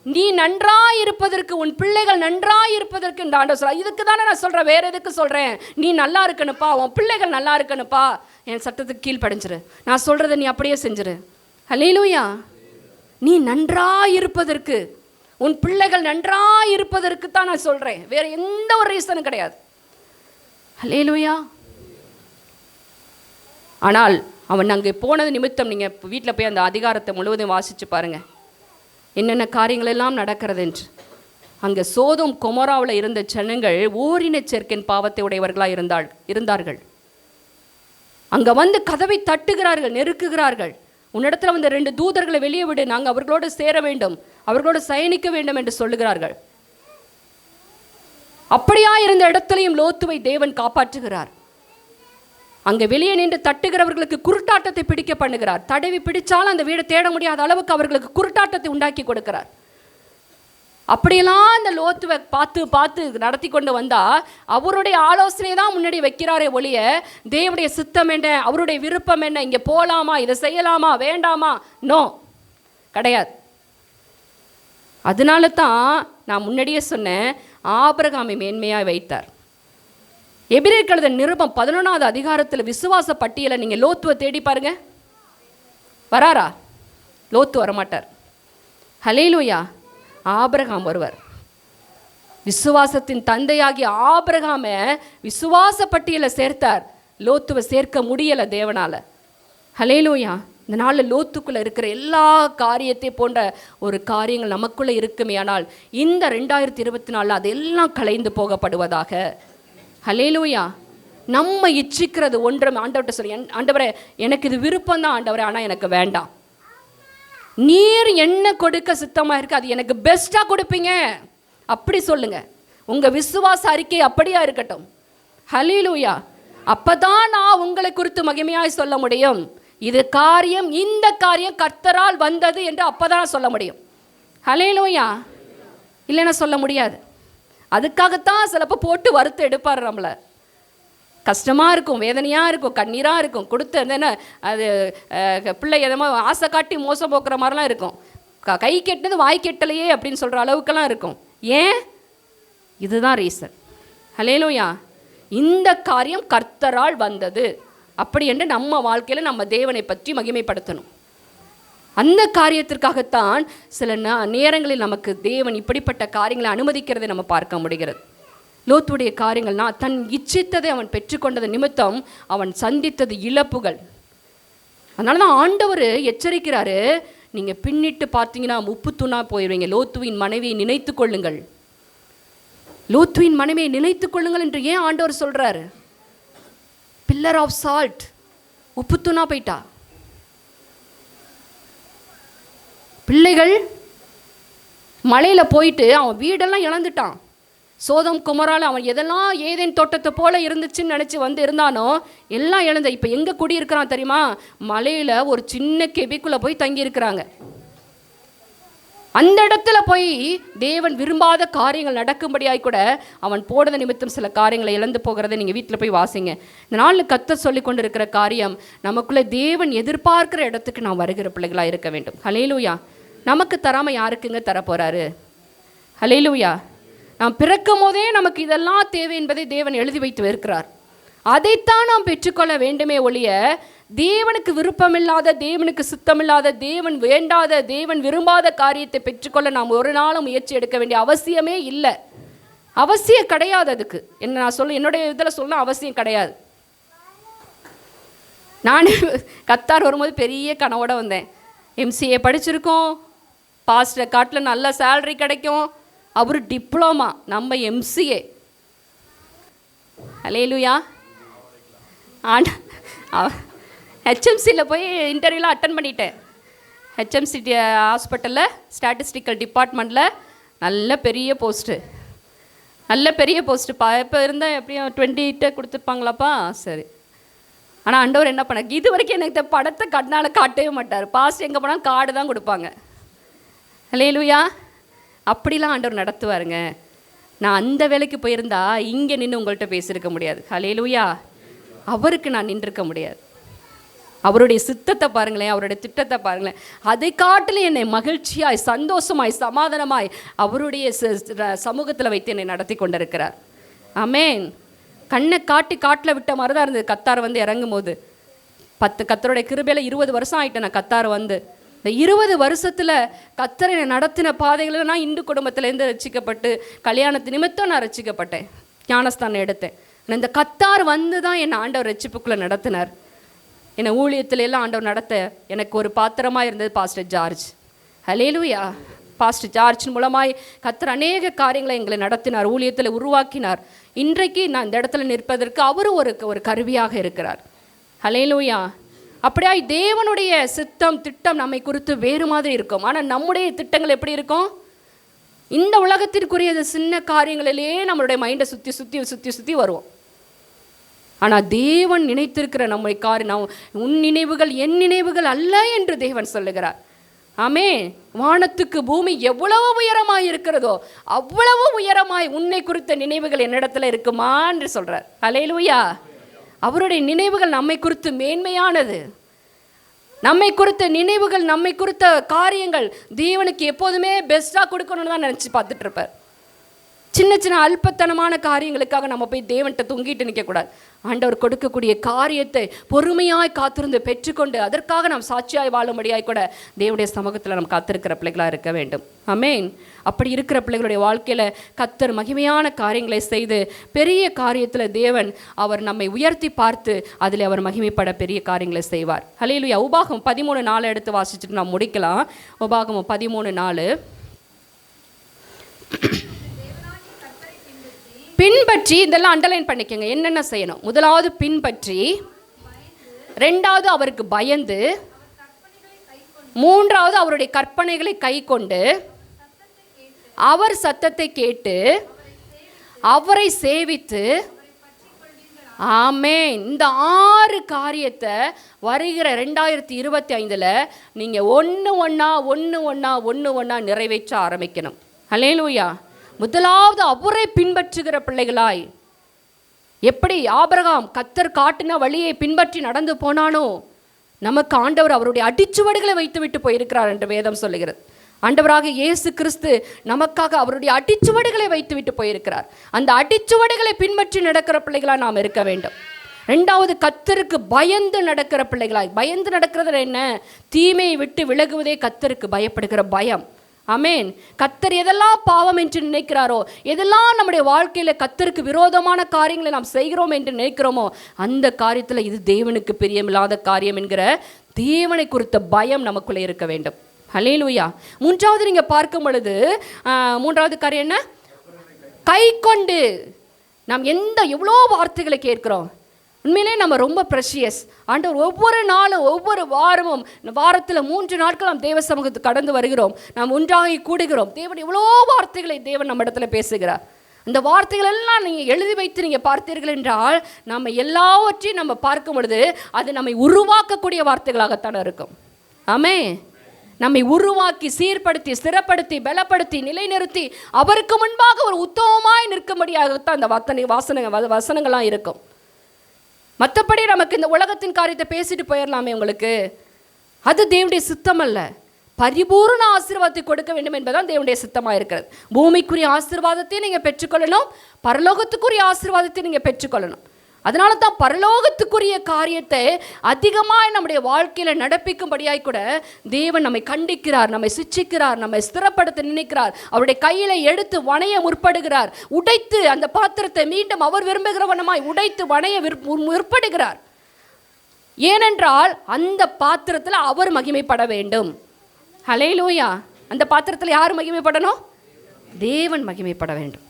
நீ நன்றாக இருப்பதற்கு, உன் பிள்ளைகள் நன்றாக இருப்பதற்கு இந்த ஆண்டவர் சொல்ல. இதுக்கு தானே நான் சொல்கிறேன், வேறு எதுக்கு சொல்கிறேன்? நீ நல்லா இருக்கணுப்பா, உன் பிள்ளைகள் நல்லா இருக்கணுப்பா, என் சட்டத்துக்கு கீழ்ப்படைஞ்சிரு, நான் சொல்கிறத நீ அப்படியே செஞ்சிரு. ஹல்லேலூயா. நீ நன்றாக இருப்பதற்கு, உன் பிள்ளைகள் நன்றாக இருப்பதற்கு தான் நான் சொல்கிறேன், வேறு எந்த ஒரு ரீசனும் கிடையாது. ஹல்லேலூயா. ஆனால் அவன் அங்கே போனது நிமித்தம் நீங்கள் வீட்டில் போய் அந்த அதிகாரத்தை முழுவதும் வாசித்து பாருங்கள், என்னென்ன காரியங்கள் எல்லாம் நடக்கிறது என்று. அங்கே சோதோம் கொமோராவில் இருந்த ஜனங்கள் ஓரின சேர்க்கையின் பாவத்தை உடையவர்களாக இருந்தார்கள். அங்கே வந்து கதவை தட்டுகிறார்கள், நெருக்குகிறார்கள். உன்னிடத்தில் வந்து 2 தூதர்களை வெளியே விடு, நாங்கள் அவர்களோடு சேர வேண்டும், அவர்களோடு சயனிக்க வேண்டும் என்று சொல்லுகிறார்கள். அப்படியா இருந்த இடத்திலையும் லோத்துவை தேவன் காப்பாற்றுகிறார். அங்கே வெளியே நின்று தட்டுகிறவர்களுக்கு குருட்டாட்டத்தை பிடிக்க பண்ணுகிறார். தடவி பிடிச்சாலும் அந்த வீடை தேட முடியாத அளவுக்கு அவர்களுக்கு குருட்டாட்டத்தை உண்டாக்கி கொடுக்கிறார். அப்படியெல்லாம் அந்த லோத்துவை பார்த்து நடத்தி கொண்டு வந்தா அவருடைய ஆலோசனை தான் முன்னாடி வைக்கிறாரே ஒழிய தேவனுடைய சித்தம் என்ன, அவருடைய விருப்பம் என்ன, இங்கே போகலாமா, இதை செய்யலாமா, வேண்டாமா, நோ, கிடையாது. அதனால தான் நான் முன்னாடியே சொன்னேன், ஆபிரகாமை மேன்மையாக வைத்தார். எபிரேயர் எழுதின நிருபம் 11வது அதிகாரத்தில் விசுவாச பட்டியலை நீங்கள் லோத்துவை தேடி பாருங்க, வராரா? லோத்து வரமாட்டார். ஹல்லேலூயா. ஆபிரகாம் வருவார். விசுவாசத்தின் தந்தையாகிய ஆபிரகாமை விசுவாச பட்டியலை சேர்த்தார். லோத்துவை சேர்க்க முடியலை தேவனால். ஹல்லேலூயா. இந்த நாளில் லோத்துக்குள்ளே இருக்கிற எல்லா காரியத்தை போன்ற ஒரு காரியங்கள் நமக்குள்ளே இருக்குமே, ஆனால் இந்த 2024 அதெல்லாம் கலைந்து போகப்படுவதாக. ஹல்லேலூயா. நம்ம இச்சிக்கிறது ஒன்றும் ஆண்டவர்கிட்ட சொல்லி, ஆண்டவரே எனக்கு இது விருப்பம் தான் ஆண்டவரே, ஆனால் எனக்கு வேண்டாம், நீர் என்ன கொடுக்க சித்தமாக இருக்குது அது எனக்கு பெஸ்ட்டாக கொடுப்பீங்க அப்படி சொல்லுங்க. உங்கள் விசுவாச அறிக்கை அப்படியா இருக்கட்டும். ஹல்லேலூயா. அப்போ தான் நான் உங்களை குறித்து மகிமையாய் சொல்ல முடியும். இது காரியம், இந்த காரியம் கர்த்தரால் வந்தது என்று அப்போ தான் சொல்ல முடியும். ஹல்லேலூயா. இல்லைன்னா சொல்ல முடியாது. அதுக்காகத்தான் சிலப்போ போட்டு வறுத்து எடுப்பார். நம்மளை கஷ்டமாக இருக்கும், வேதனையாக இருக்கும், கண்ணீராக இருக்கும், கொடுத்து என்ன அது பிள்ளை எதமா ஆசை காட்டி மோசம் போக்குற மாதிரிலாம் இருக்கும். கை கெட்டது வாய் கெட்டலையே அப்படின்னு சொல்கிற அளவுக்கெல்லாம் இருக்கும். ஏன்? இதுதான் ரீசன். ஹல்லேலூயா. இந்த காரியம் கர்த்தரால் வந்தது அப்படி என்று நம்ம வாழ்க்கையில் நம்ம தேவனை பற்றி மகிமைப்படுத்தணும். அந்த காரியத்திற்காகத்தான் சில நேரங்களில் நமக்கு தேவன் இப்படிப்பட்ட காரியங்களை அனுமதிக்கிறதை நம்ம பார்க்க முடிகிறது. லோத்துடைய காரியங்கள்னா தன் இச்சித்ததை அவன் பெற்றுக்கொண்டது நிமித்தம் அவன் சந்தித்தது இழப்புகள். அதனால தான் ஆண்டவர் எச்சரிக்கிறாரு, நீங்கள் பின்னிட்டு பார்த்தீங்கன்னா உப்பு தூணா போயிடுவீங்க. லோத்துவின் மனைவியை நினைத்து கொள்ளுங்கள், லோத்துவின் மனைவியை நினைத்து கொள்ளுங்கள் என்று ஏன் ஆண்டவர் சொல்கிறாரு? பில்லர் ஆஃப் சால்ட், உப்பு தூணா போயிட்டா. பிள்ளைகள் மலையில் போயிட்டு அவன் வீடெல்லாம் இழந்துட்டான். சோதம் குமரால் அவன் எதெல்லாம் ஏதேன் தோட்டத்தை போல இருந்துச்சுன்னு நினச்சி வந்து இருந்தானோ எல்லாம் இழந்த. இப்போ எங்கே குடியிருக்கிறான் தெரியுமா? மலையில் ஒரு சின்ன கெபிக்குள்ளே போய் தங்கியிருக்கிறாங்க. அந்த இடத்துல போய் தேவன் விரும்பாத காரியங்கள் நடக்கும்படியாய் கூட அவன் போடுற நிமித்தம் சில காரியங்களை இழந்து போகிறத நீங்கள் வீட்டில் போய் வாசிங்க. இந்த நாளில் கர்த்தர் சொல்லி கொண்டு இருக்கிற காரியம், நமக்குள்ளே தேவன் எதிர்பார்க்கிற இடத்துக்கு நாம் வருகிற பிள்ளைகளாக இருக்க வேண்டும். ஹல்லேலூயா. நமக்கு தராமல் யாருக்குங்க தரப்போகிறாரு? ஹல்லேலூயா. நாம் பிறக்கும் போதே நமக்கு இதெல்லாம் தேவை என்பதை தேவன் எழுதி வைத்து இருக்கிறார். அதைத்தான் நாம் பெற்றுக்கொள்ள வேண்டுமே ஒழிய தேவனுக்கு விருப்பமில்லாத, தேவனுக்கு சித்தமில்லாத, தேவன் வேண்டாத, தேவன் விரும்பாத காரியத்தை பெற்றுக்கொள்ள நாம் ஒரு நாளும் முயற்சி எடுக்க வேண்டிய அவசியமே இல்லை. அவசியம் கிடையாது. அதுக்கு என்ன நான் சொல்ல, என்னுடைய இதில் சொல்ல அவசியம் கிடையாது. நான் கத்தார் வரும்போது பெரிய கனவோட வந்தேன். MCA படிச்சிருக்கோம், பாஸ்டர் காட்டில் நல்ல சேலரி கிடைக்கும், அவர் டிப்ளமா, நம்ம MCA. ஹல்லேலூயா. HMCயில் போய் இன்டர்வியூலாம் அட்டன் பண்ணிட்டேன். HMC ஹாஸ்பிட்டலில் ஸ்டாட்டிஸ்டிக்கல் டிபார்ட்மெண்ட்டில் நல்ல பெரிய போஸ்ட்டு, நல்ல பெரிய போஸ்ட்டு. இப்போ இருந்தால் எப்படியும் 28 கொடுத்துருப்பாங்களாப்பா. சரி. ஆனால் ஆண்டவர் என்ன பண்ண, இது வரைக்கும் எனக்கு படத்தை கண்ணால் காட்டவே மாட்டார். பாஸ்ட் எங்கே போனாலும் கார்டு தான் கொடுப்பாங்க. ஹல்லேலூயா. அப்படிலாம் ஆண்டவர் நடத்துவாருங்க. நான் அந்த வேலைக்கு போயிருந்தா இங்கே நின்று உங்கள்கிட்ட பேசியிருக்க முடியாது. ஹல்லேலூயா. அவருக்கு நான் நின்றுருக்க முடியாது. அவருடைய சித்தத்தை பாருங்களேன், அவருடைய திட்டத்தை பாருங்களேன். அதை காட்டிலும் என்னை மகிழ்ச்சியாய், சந்தோஷமாய், சமாதானமாய் அவருடைய சமூகத்தில் வைத்து என்னை நடத்தி கொண்டிருக்கிறார். ஆமேன். கண்ணை காட்டி காட்டில் விட்ட மாதிரி தான் இருந்தது கத்தார் வந்து இறங்கும் போது. கத்தருடைய கிருபையில் 20 வருஷம் ஆகிட்டேன் நான் கத்தார் வந்து. இந்த 20 வருஷத்தில் கத்தரை நடத்தின பாதைகளில் நான் இந்து குடும்பத்திலேருந்து ரசிக்கப்பட்டு, கல்யாணத்து நிமித்தம் நான் ரசிக்கப்பட்டேன், ஞானஸ்தானம் எடுத்தேன். இந்த கத்தார் வந்து தான் என் ஆண்டவர் ரட்சிப்புக்குள்ளே நடத்தினார். என்னை ஊழியத்துல எல்லாம் ஆண்டவர் நடத்த எனக்கு ஒரு பாத்திரமாக இருந்தது பாஸ்டர் ஜார்ஜ். ஹல்லேலூயா. பாஸ்டர் ஜார்ஜ் மூலமாய் கர்த்தர் அநேக காரியங்களை எங்களை நடத்தினார், ஊழியத்தில் உருவாக்கினார். இன்றைக்கு நான் இந்த இடத்துல நிற்பதற்கு அவரும் ஒரு கருவியாக இருக்கிறார். ஹல்லேலூயா. அப்படியாய் தேவனுடைய சித்தம் திட்டம் நம்மை குறித்து வேறு மாதிரி இருக்கும். ஆனால் நம்முடைய திட்டங்கள் எப்படி இருக்கும்? இந்த உலகத்திற்குரிய சின்ன காரியங்களிலே நம்மளுடைய மைண்டை சுற்றி சுற்றி சுற்றி சுற்றி வருவோம். ஆனால் தேவன் நினைத்திருக்கிற நம்மை உன் நினைவுகள் என் நினைவுகள் அல்ல என்று தேவன் சொல்லுகிறார். ஆமே. வானத்துக்கு பூமி எவ்வளவு உயரமாய் இருக்கிறதோ அவ்வளவு உயரமாய் உன்னை குறித்த நினைவுகள் என்னிடத்துல இருக்குமா என்று சொல்றார். ஹல்லேலூயா. அவருடைய நினைவுகள் நம்மை குறித்து மேன்மையானது. நம்மை குறித்த நினைவுகள், நம்மை குறித்த காரியங்கள் தேவனுக்கு எப்போதுமே பெஸ்ட்டாக கொடுக்கணும்னு தான் நினச்சி பார்த்துட்டு இருப்பார். சின்ன சின்ன அல்பத்தனமான காரியங்களுக்காக நம்ம போய் தேவன்கிட்ட தொங்கிட்டு நிற்கக்கூடாது. ஆண்டவர் கொடுக்கக்கூடிய காரியத்தை பொறுமையாய் காத்திருந்து பெற்றுக்கொண்டு அதற்காக நாம் சாட்சியாய் வாழும்படியாய் கூட தேவனுடைய சமூகத்தில் நம்ம காத்திருக்கிற பிள்ளைகளாக இருக்க வேண்டும். ஆமென். அப்படி இருக்கிற பிள்ளைகளுடைய வாழ்க்கையில் கர்த்தர் மகிமையான காரியங்களை செய்து பெரிய காரியத்தில் தேவன் அவர் நம்மை உயர்த்தி பார்த்து அதில் அவர் மகிமைப்பட பெரிய காரியங்களை செய்வார். ஹல்லேலூயா. உபாகமம் 13:4 எடுத்து வாசிச்சுட்டு நாம் முடிக்கலாம். உபாகமம் 13:4 பின்பற்றி, இதெல்லாம் அண்டர்லைன் பண்ணிக்கோங்க. என்னென்ன செய்யணும்? முதலாவது பின்பற்றி, ரெண்டாவது அவருக்கு பயந்து, மூன்றாவது அவருடைய கற்பனைகளை கை கொண்டு, அவர் சத்தத்தை கேட்டு அவரை சேவித்து. ஆமென். இந்த 6 காரியத்தை வருகிற 2025 நீங்கள் ஒன்று ஒன்றா நிறைவேற்ற ஆரம்பிக்கணும். ஹல்லேலூயா. முதலாவது அவரை பின்பற்றுகிற பிள்ளைகளாய், எப்படி ஆபிரகாம் கர்த்தர் காட்டின வழியை பின்பற்றி நடந்து போனானோ, நமக்கு ஆண்டவர் அவருடைய அடிச்சுவடுகளை வைத்து விட்டு போயிருக்கிறார் என்று வேதம் சொல்லுகிறது. ஆண்டவராக இயேசு கிறிஸ்து நமக்காக அவருடைய அடிச்சுவடுகளை வைத்து விட்டு போயிருக்கிறார். அந்த அடிச்சுவடுகளை பின்பற்றி நடக்கிற பிள்ளைகளாய் நாம் இருக்க வேண்டும். ரெண்டாவது கர்த்தருக்கு பயந்து நடக்கிற பிள்ளைகளாய். பயந்து நடக்கிறது என்ன? தீமையை விட்டு விலகுவதே கர்த்தருக்கு பயப்படுகிற பயம். ஆமென். கர்த்தர் எதெல்லாம் பாவம் என்று நினைக்கிறாரோ, எதெல்லாம் நம்முடைய வாழ்க்கையில் கர்த்தருக்கு விரோதமான காரியங்களை நாம் செய்கிறோம் என்று நினைக்கிறோமோ, அந்த காரியத்தில் இது தேவனுக்கு பிரியமில்லாத காரியம் என்கிற தேவனை குறித்த பயம் நமக்குள்ளே இருக்க வேண்டும். ஹல்லேலூயா. மூன்றாவது நீங்கள் பார்க்கும் பொழுது, மூன்றாவது காரியம் என்ன? கை கொண்டு. நாம் எவ்வளோ வார்த்தைகளை கேட்கிறோம். உண்மையிலே நம்ம ரொம்ப ப்ரெஷியஸ். ஆண்டவர் ஒவ்வொரு நாளும் ஒவ்வொரு வாரமும், வாரத்தில் 3 நாட்கள் நாம் தேவ சமூகத்துக்கு கடந்து வருகிறோம். நாம் ஒன்றாகி கூடுகிறோம். தேவன் எவ்வளோ வார்த்தைகளை தேவன் நம்ம இடத்துல பேசுகிறார். அந்த வார்த்தைகள் எல்லாம் நீங்கள் எழுதி வைத்து நீங்கள் பார்த்தீர்கள் என்றால், நம்ம எல்லாவற்றையும் நம்ம பார்க்கும் பொழுது அது நம்மை உருவாக்கக்கூடிய வார்த்தைகளாகத்தானே இருக்கும். ஆமே. நம்மை உருவாக்கி சீர்படுத்தி ஸ்திரப்படுத்தி பலப்படுத்தி நிலைநிறுத்தி அவருக்கு முன்பாக ஒரு உத்தமமாய் நிற்கும்படியாகத்தான் அந்த வசனங்கள்லாம் இருக்கும். மற்றபடி நமக்கு இந்த உலகத்தின் காரியத்தை பேசிட்டு போயிடலாமே உங்களுக்கு, அது தேவனுடைய சித்தம் அல்ல. பரிபூர்ண ஆசீர்வாதத்தை கொடுக்க வேண்டும் என்பதுதான் தேவனுடைய சித்தமாக இருக்கிறது. பூமிக்குரிய ஆசீர்வாதத்தை நீங்கள் பெற்றுக்கொள்ளணும், பரலோகத்துக்குரிய ஆசீர்வாதத்தை நீங்கள் பெற்றுக்கொள்ளணும். அதனால தான் பரலோகத்துக்குரிய காரியத்தை அதிகமாக நம்முடைய வாழ்க்கையில் நடப்பிக்கும்படியாய் கூட தேவன் நம்மை கண்டிக்கிறார், நம்மை சிட்சிக்கிறார், நம்மை ஸ்திரப்படுத்த நினைக்கிறார். அவருடைய கையில் எடுத்து வணைய முற்படுகிறார். உடைத்து அந்த பாத்திரத்தை மீண்டும் அவர் விரும்புகிறவனமாய் உடைத்து வணைய முற்படுகிறார். ஏனென்றால் அந்த பாத்திரத்தில் அவர் மகிமைப்பட வேண்டும். ஹல்லேலூயா. அந்த பாத்திரத்தில் யார் மகிமைப்படணும்? தேவன் மகிமைப்பட வேண்டும்.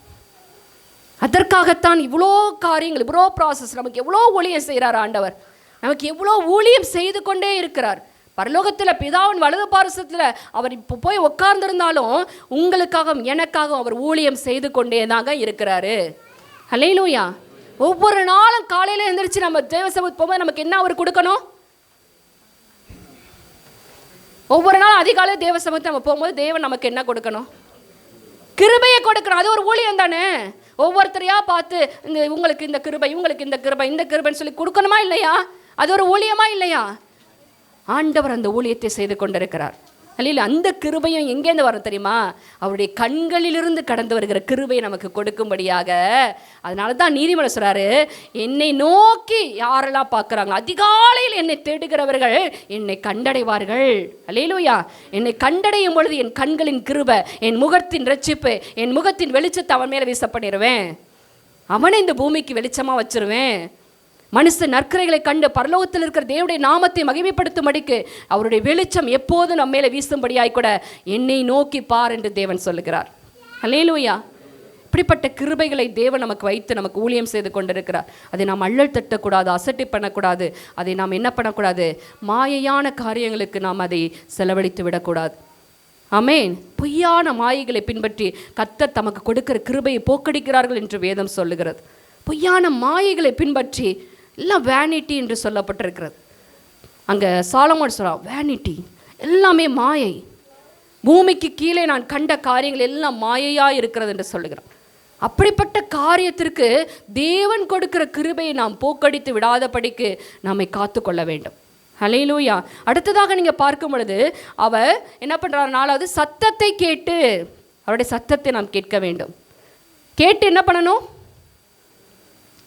அதற்காகத்தான் இவ்வளோ காரியங்கள், இவ்வளோ ப்ராசஸ், நமக்கு எவ்வளோ ஊழியம் செய்கிறார் ஆண்டவர். நமக்கு எவ்வளோ ஊழியம் செய்து கொண்டே இருக்கிறார். பரலோகத்தில் பிதாவின் வலது பாரசத்தில் அவர் இப்போ போய் உட்கார்ந்திருந்தாலும் உங்களுக்காகவும் எனக்காகவும் அவர் ஊழியம் செய்து கொண்டே தாங்க இருக்கிறாரு. ஹல்லேலூயா. ஒவ்வொரு நாளும் காலையில் எழுந்திரிச்சு நம்ம தேவ சமூகத்துக்கு போகும்போது நமக்கு என்ன அவர் கொடுக்கணும்? ஒவ்வொரு நாளும் அதிகாலை தேவ சமூகத்தை நம்ம போகும்போது தேவன் நமக்கு என்ன கொடுக்கணும்? கிருபையை கொடுக்கணும். அது ஒரு ஊழியம் தானே. ஒவ்வொருத்தரையா பார்த்து உங்களுக்கு இந்த கிருபை, இவங்களுக்கு இந்த கிருபை, இந்த கிருபைன்னு சொல்லி கொடுக்கணுமா இல்லையா? அது ஒரு ஊழியமா இல்லையா? ஆண்டவர் அந்த ஊழியத்தை செய்து கொண்டிருக்கிறார். அல்ல, அந்த கிருபையும் எங்கேருந்து வரும் தெரியுமா? அவருடைய கண்களிலிருந்து கடந்து வருகிற கிருபையை நமக்கு கொடுக்கும்படியாக. அதனால தான் நீதிமன்றம் சொல்றாரு, என்னை நோக்கி யாரெல்லாம் பார்க்குறாங்க, அதிகாலையில் என்னை தேடுகிறவர்கள் என்னை கண்டடைவார்கள். அல்லேலூயா. என்னை கண்டடையும் பொழுது என் கண்களின் கிருபை, என் முகத்தின் ரட்சிப்பு, என் முகத்தின் வெளிச்சத்தை அவன் மேலே வீச பண்ணிடுவேன். அவனை இந்த பூமிக்கு வெளிச்சமாக வச்சிருவேன். மனுஷ நற்கரைகளை கண்டு பரலோகத்தில் இருக்கிற தேவனுடைய நாமத்தை மகிமைப்படுத்தும்படிக்கு அவருடைய வெளிச்சம் எப்போதும் நம்ம மேலே வீசும்படியாய் கூட என்னை நோக்கி பார் என்று தேவன் சொல்லுகிறார். அல்லேலூயா. இப்படிப்பட்ட கிருபைகளை தேவன் நமக்கு வைத்து நமக்கு ஊழியம் செய்து கொண்டிருக்கிறார். அதை நாம் அள்ளல் தட்டக்கூடாது, அசட்டை பண்ணக்கூடாது. அதை நாம் என்ன பண்ணக்கூடாது, மாயையான காரியங்களுக்கு நாம் அதை செலவழித்து விடக்கூடாது. ஆமென். பொய்யான மாயைகளை பின்பற்றி கர்த்தர் தமக்கு கொடுக்கிற கிருபையை போக்கடிக்கிறார்கள் என்று வேதம் சொல்லுகிறது. பொய்யான மாயைகளை பின்பற்றி எல்லாம் வேனிட்டி என்று சொல்லப்பட்டிருக்கிறது. அங்கே சாலமோன் சொல்றான், வேனிட்டி எல்லாமே மாயை, பூமிக்கு கீழே நான் கண்ட காரியங்கள் எல்லாம் மாயையாக இருக்கிறது என்று சொல்லுகிறான். அப்படிப்பட்ட காரியத்திற்கு தேவன் கொடுக்கிற கிருபையை நாம் போக்கடித்து விடாதபடிக்கு நம்மை காத்து கொள்ள வேண்டும். ஹல்லேலூயா. அடுத்ததாக நீங்கள் பார்க்கும் பொழுது அவர் என்ன பண்ணுறார், 4வது சத்தத்தை கேட்டு, அவருடைய சத்தத்தை நாம் கேட்க வேண்டும். கேட்டு என்ன பண்ணணும்,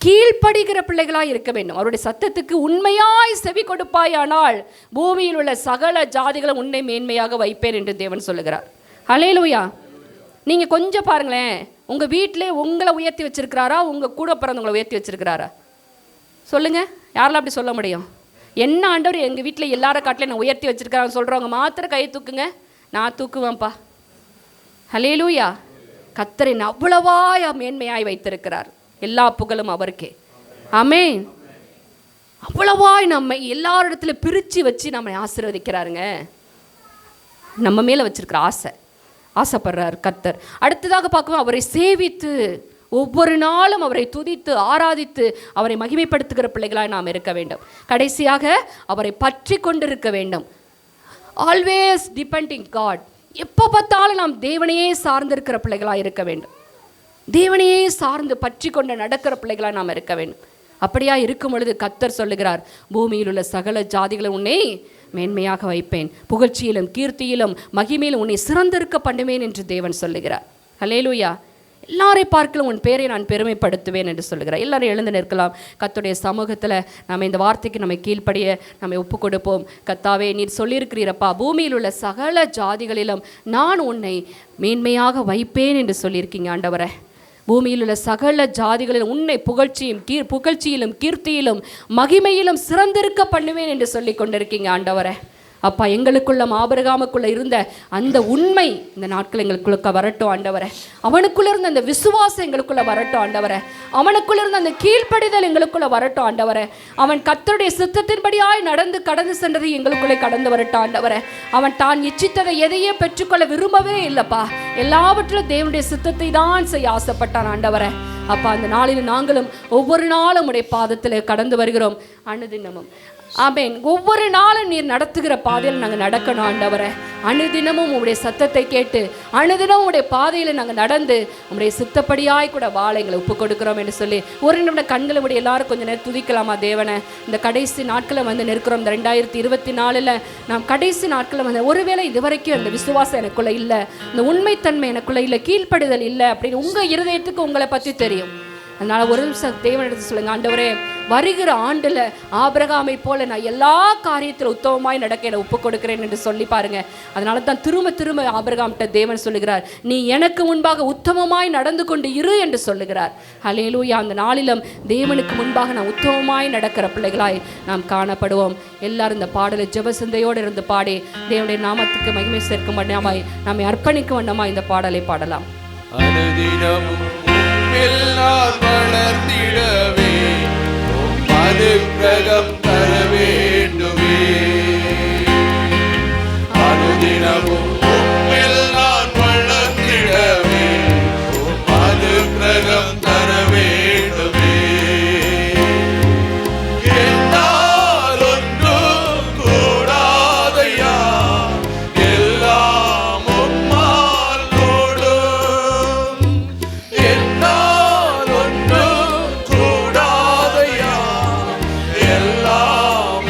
கீழ்ப்படுகிற பிள்ளைகளாய் இருக்க வேண்டும். அவருடைய சத்தத்துக்கு உண்மையாய் செவி கொடுப்பாயானால் பூமியில் உள்ள சகல ஜாதிகளும் உன்னை மேன்மையாக வைப்பேன் என்று தேவன் சொல்லுகிறார். ஹல்லேலூயா. நீங்கள் கொஞ்சம் பாருங்களேன், உங்கள் வீட்டிலே உங்களை உயர்த்தி வச்சிருக்கிறாரா, உங்கள் கூட பிறந்தவங்களை உயர்த்தி வச்சிருக்கிறாரா? சொல்லுங்கள், யாரெல்லாம் அப்படி சொல்ல முடியும்? என்ன ஆண்டவர் எங்கள் வீட்டில் எல்லார காட்டிலையும் நான் உயர்த்தி வச்சிருக்கிறாங்க சொல்கிறவங்க மாத்திரம் கையை தூக்குங்க. நான் தூக்குவேன்ப்பா. ஹல்லேலூயா. கர்த்தரை அவ்வளவாய் மேன்மையாய் வைத்திருக்கிறார். எல்லா புகழும் அவருக்கே. ஆமென். அவ்வளவாய் நம்மை எல்லாரிடத்துல பிரித்து வச்சு நம்மை ஆசீர்வதிக்கிறாருங்க. நம்ம மேலே வச்சிருக்கிற ஆசைப்படுறார் கர்த்தர். அடுத்ததாக பார்க்கவும் அவரை சேவித்து ஒவ்வொரு நாளும் அவரை துதித்து ஆராதித்து அவரை மகிமைப்படுத்துகிற பிள்ளைகளாய் நாம் இருக்க வேண்டும். கடைசியாக அவரை பற்றி கொண்டிருக்க வேண்டும். Always depending God. எப்போ பார்த்தாலும் நாம் தேவனையே சார்ந்திருக்கிற பிள்ளைகளாக இருக்க வேண்டும். தேவனையே சார்ந்து பற்றி கொண்டு நடக்கிற பிள்ளைகளாக நாம் இருக்க வேண்டும். அப்படியா இருக்கும் பொழுது கர்த்தர் சொல்லுகிறார், பூமியில் உள்ள சகல ஜாதிகளை உன்னை மேன்மையாக வைப்பேன், புகழ்ச்சியிலும் கீர்த்தியிலும் மகிமையிலும் உன்னை சிறந்திருக்க பண்ணுவேன் என்று தேவன் சொல்லுகிறார். ஹல்லேலூயா. எல்லாரை பார்க்கலும் உன் பேரை நான் பெருமைப்படுத்துவேன் என்று சொல்லுகிறார். எல்லாரும் எழுந்து நிற்கலாம். கர்த்தருடைய சமூகத்தில் நம்ம இந்த வார்த்தைக்கு நம்ம கீழ்ப்படிய நம்ம ஒப்பு கொடுப்போம். கர்த்தாவே, நீர் சொல்லியிருக்கிறீரப்பா, பூமியில் உள்ள சகல ஜாதிகளிலும் நான் உன்னை மேன்மையாக வைப்பேன் என்று சொல்லியிருக்கீங்க ஆண்டவரே. பூமியில் உள்ள சகல ஜாதிகளில் உன்னை புகழ்ச்சியிலும் கீர்த்தியிலும் மகிமையிலும் சிறந்திருக்க பண்ணுவேன் என்று சொல்லி கொண்டிருக்கீங்க ஆண்டவரே. அப்பா, எங்களுக்குள்ள ஆபிரகாமுக்குள்ள இருந்த அந்த உண்மை இந்த நாட்கள் எங்களுக்குள்ள வரட்டும் ஆண்டவரே. அவனுக்குள்ள இருந்த அந்த விசுவாசம் எங்களுக்குள்ள வரட்டும் ஆண்டவரே. அவனுக்குள்ள இருந்த அந்த கீழ்ப்படிதல் எங்களுக்குள்ள வரட்டும் ஆண்டவரே. அவன் கர்த்தருடைய சித்தத்தின்படியாய் நடந்து கடந்து சென்றது எங்களுக்குள்ளே கடந்து வரட்டும் ஆண்டவரே. அவன் தான் இச்சித்ததை எதையே பெற்றுக்கொள்ள விரும்பவே இல்லைப்பா. எல்லாவற்றிலும் தேவனுடைய சித்தத்தை தான் செய்ய ஆசைப்பட்டான் ஆண்டவரே. அப்பா, அந்த நாளில் நாங்களும் ஒவ்வொரு நாளும் உடைய பாதத்தில் கடந்து வருகிறோம். அனுதினமும் ஆமென். ஒவ்வொரு நாளும் நீர் நடத்துகிற பாதையில் நாங்கள் நடக்கணும் ஆண்டவரே. அனுதினமும் உங்களுடைய சத்தத்தை கேட்டு அனுதினமும் உங்களுடைய பாதையில் நாங்கள் நடந்து உங்களுடைய சித்தப்படியாய் கூட வாழ எங்களை ஒப்பு கொடுக்குறோம் என்று சொல்லி ஒரு நிமிடம் கண்களை உடைய எல்லாரும் கொஞ்சம் நேரம் துதிக்கலாமா தேவனை. இந்த கடைசி நாட்களை வந்து நிற்கிறோம். இந்த 2024 நாம் கடைசி நாட்களை வந்து ஒருவேளை இதுவரைக்கும் அந்த விசுவாசம் எனக்குள்ள இல்லை, இந்த உண்மைத்தன்மை எனக்குள்ள இல்லை, கீழ்ப்படுதல் இல்லை அப்படின்னு உங்கள் இருதயத்துக்கு உங்களை பற்றி தெரியும். அதனால் ஒரு நிமிஷம் தேவனிடத்தை சொல்லுங்கள், ஆண்டவரே, வருகிற ஆண்டில் ஆபிரகாமை போல நான் எல்லா காரியத்திலும் உத்தமமாய் நடக்க என்னை ஒப்பு கொடுக்கிறேன் என்று சொல்லி பாருங்கள். அதனால தான் திரும்ப திரும்ப ஆபிரகாம்கிட்ட தேவன் சொல்லுகிறார், நீ எனக்கு முன்பாக உத்தமமாய் நடந்து கொண்டு இரு என்று சொல்லுகிறார். ஹல்லேலூயா. அந்த நாளிலும் தேவனுக்கு முன்பாக நான் உத்தமமாய் நடக்கிற பிள்ளைகளாய் நாம் காணப்படுவோம். எல்லாரும் இந்த பாடலை ஜெப சிந்தையோடு இருந்து பாடி தேவனுடைய நாமத்துக்கு மகிமை சேர்க்கும் வண்ணமாய் நம்மை அர்ப்பணிக்கும் வண்ணமாய் இந்த பாடலை பாடலாம். வளர்ந்திடவே அனுக்கிரகம் தர வேண்டுமே. அனுதினமும் உம்மில் நான் வளர்ந்திடவே அனுக்கிரகம் தர வேண்டுமே. என்னால் ஒன்றும் கூடாதையா, எல்லாம் உம்மால் கூடும். என்னால் ஒன்றும் கூடாதையா, எல்லாம்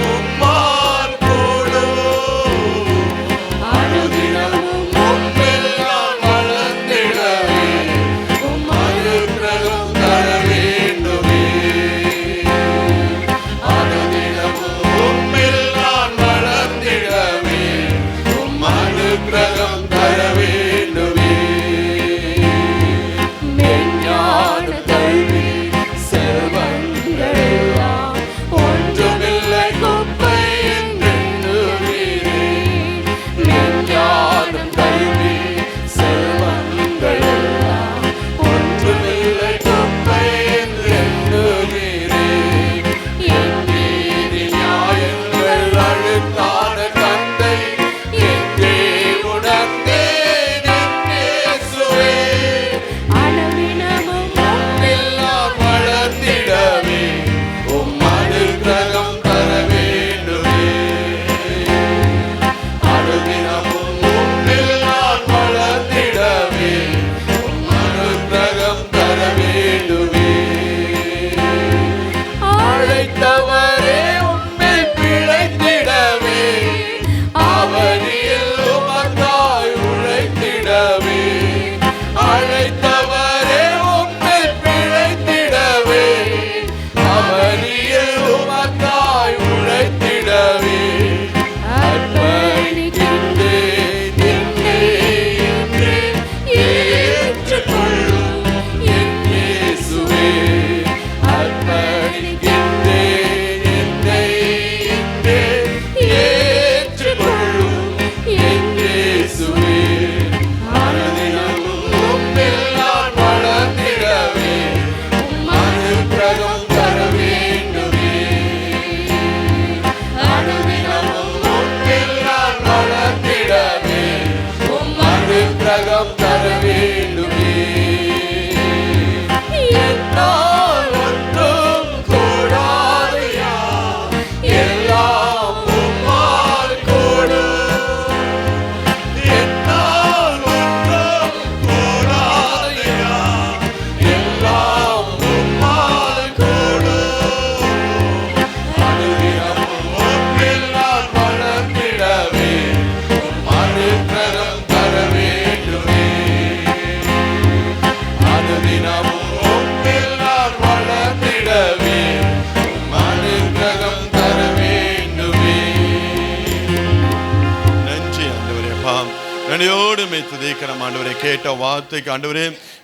அப்பா. நன்றியோடு மே துதிக்கிறோம் ஆண்டவரே. கேட்ட வார்த்தைக்கு ஆண்டவரே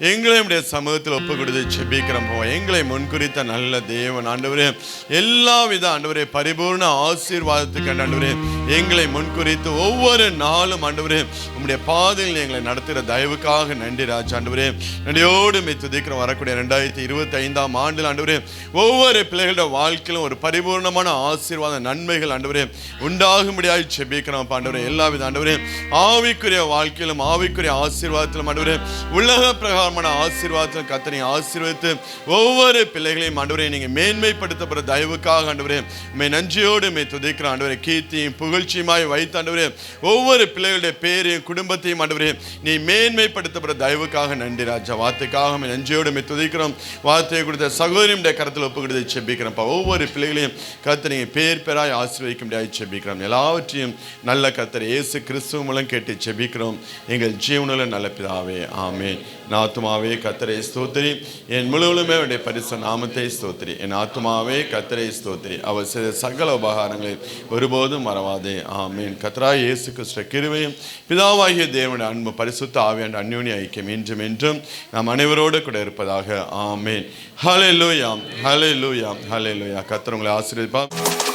எங்களையும் சமூகத்தில் ஒப்பு கொடுத்து செபிக்கிறோம். எங்களை முன்குறித்த நல்ல தேவன் ஆண்டவரே, எல்லாவித ஆண்டவரே பரிபூர்ண ஆசீர்வாதத்துக்கு ஆண்டவரே எங்களை முன்குறித்து ஒவ்வொரு நாளும் ஆண்டவரே உம்முடைய பாதையில் எங்களை நடத்துகிற தயவுக்காக நன்றி ராஜா. ஆண்டவரே நன்றியோடு மே துதிக்கிறோம். வரக்கூடிய 2025 ஆண்டில் ஆண்டவரே ஒவ்வொரு பிள்ளைகளோட வாழ்க்கையிலும் ஒரு பரிபூர்ணமான ஆசீர்வாத நன்மைகள் ஆண்டவரே உண்டாகும்படியாக செபிக்கிறோம் ஆண்டவரே. எல்லாவித ஆண்டவரே ஆவிக்குரிய வாழ்க்கையிலும் ஆவிக்குரிய ஆசீர்வாதத்திலும் ஆண்டவரே உலக பிரகாரமான ஆசீர்வாதத்திலும் கர்த்தரை ஆசீர்வதித்து ஒவ்வொரு பிள்ளைகளையும் ஆண்டவரே நீங்க மேன்மைப்படுத்தப்படுற தயவுக்காக ஆண்டவரே உம்மை நன்றியோடு மே துதிக்கிறோம் ஆண்டவரே. கீர்த்தியும் புகழ்ச்சியுமாய் வைத்து ஆண்டவரே ஒவ்வொரு பிள்ளைகளுடைய பேரையும் குடும்பத்தையும் ஆண்டவரே நீ மேன்மைப்படுத்தப்படுற தயவுக்காக நன்றி ராஜா. வார்த்தைக்காக மே நன்றியோடு மே துதிக்கிறோம். வார்த்தையை கொடுத்த சகோதரியுடைய கருத்தில் ஒப்பு கொடுத்து செபிக்கிறோம். ஒவ்வொரு பிள்ளைகளையும் கர்த்தரை பேர் பேராய் ஆசீர்வதிக்க முடியாது செபிக்கிறோம். எல்லாவற்றையும் நல்ல கர்த்தர் இயேசு கிறிஸ்துவ மூலம் கேட்டு செபிக்கிறோம் எங்கள் ஜீவனுள்ள நல்ல பிதாவே, ஆமென். என் ஆத்துமாவே கர்த்தரை ஸ்தோத்திரி, என் முழுவதுமே அவருடைய பரிசுத்த நாமத்தை ஸ்தோத்திரி. என் ஆத்துமாவே கர்த்தரை ஸ்தோத்திரி, அவர் செய்த சகல உபகாரங்களை ஒருபோதும் மறவாதே, ஆமென். கர்த்தராகிய இயேசு கிறிஸ்துவின் கிருபையும் பிதாவாகிய தேவனுடைய அன்பு பரிசுத்த ஆவியானவருடைய அந்யோன்ய ஐக்கியம் என்றும் என்றும் நாம் அனைவரோடு கூட இருப்பதாக, ஆமென். ஹல்லேலூயா, ஹல்லேலூயா, ஹல்லேலூயா. கர்த்தர் உங்களை ஆசீர்வதிப்பார்.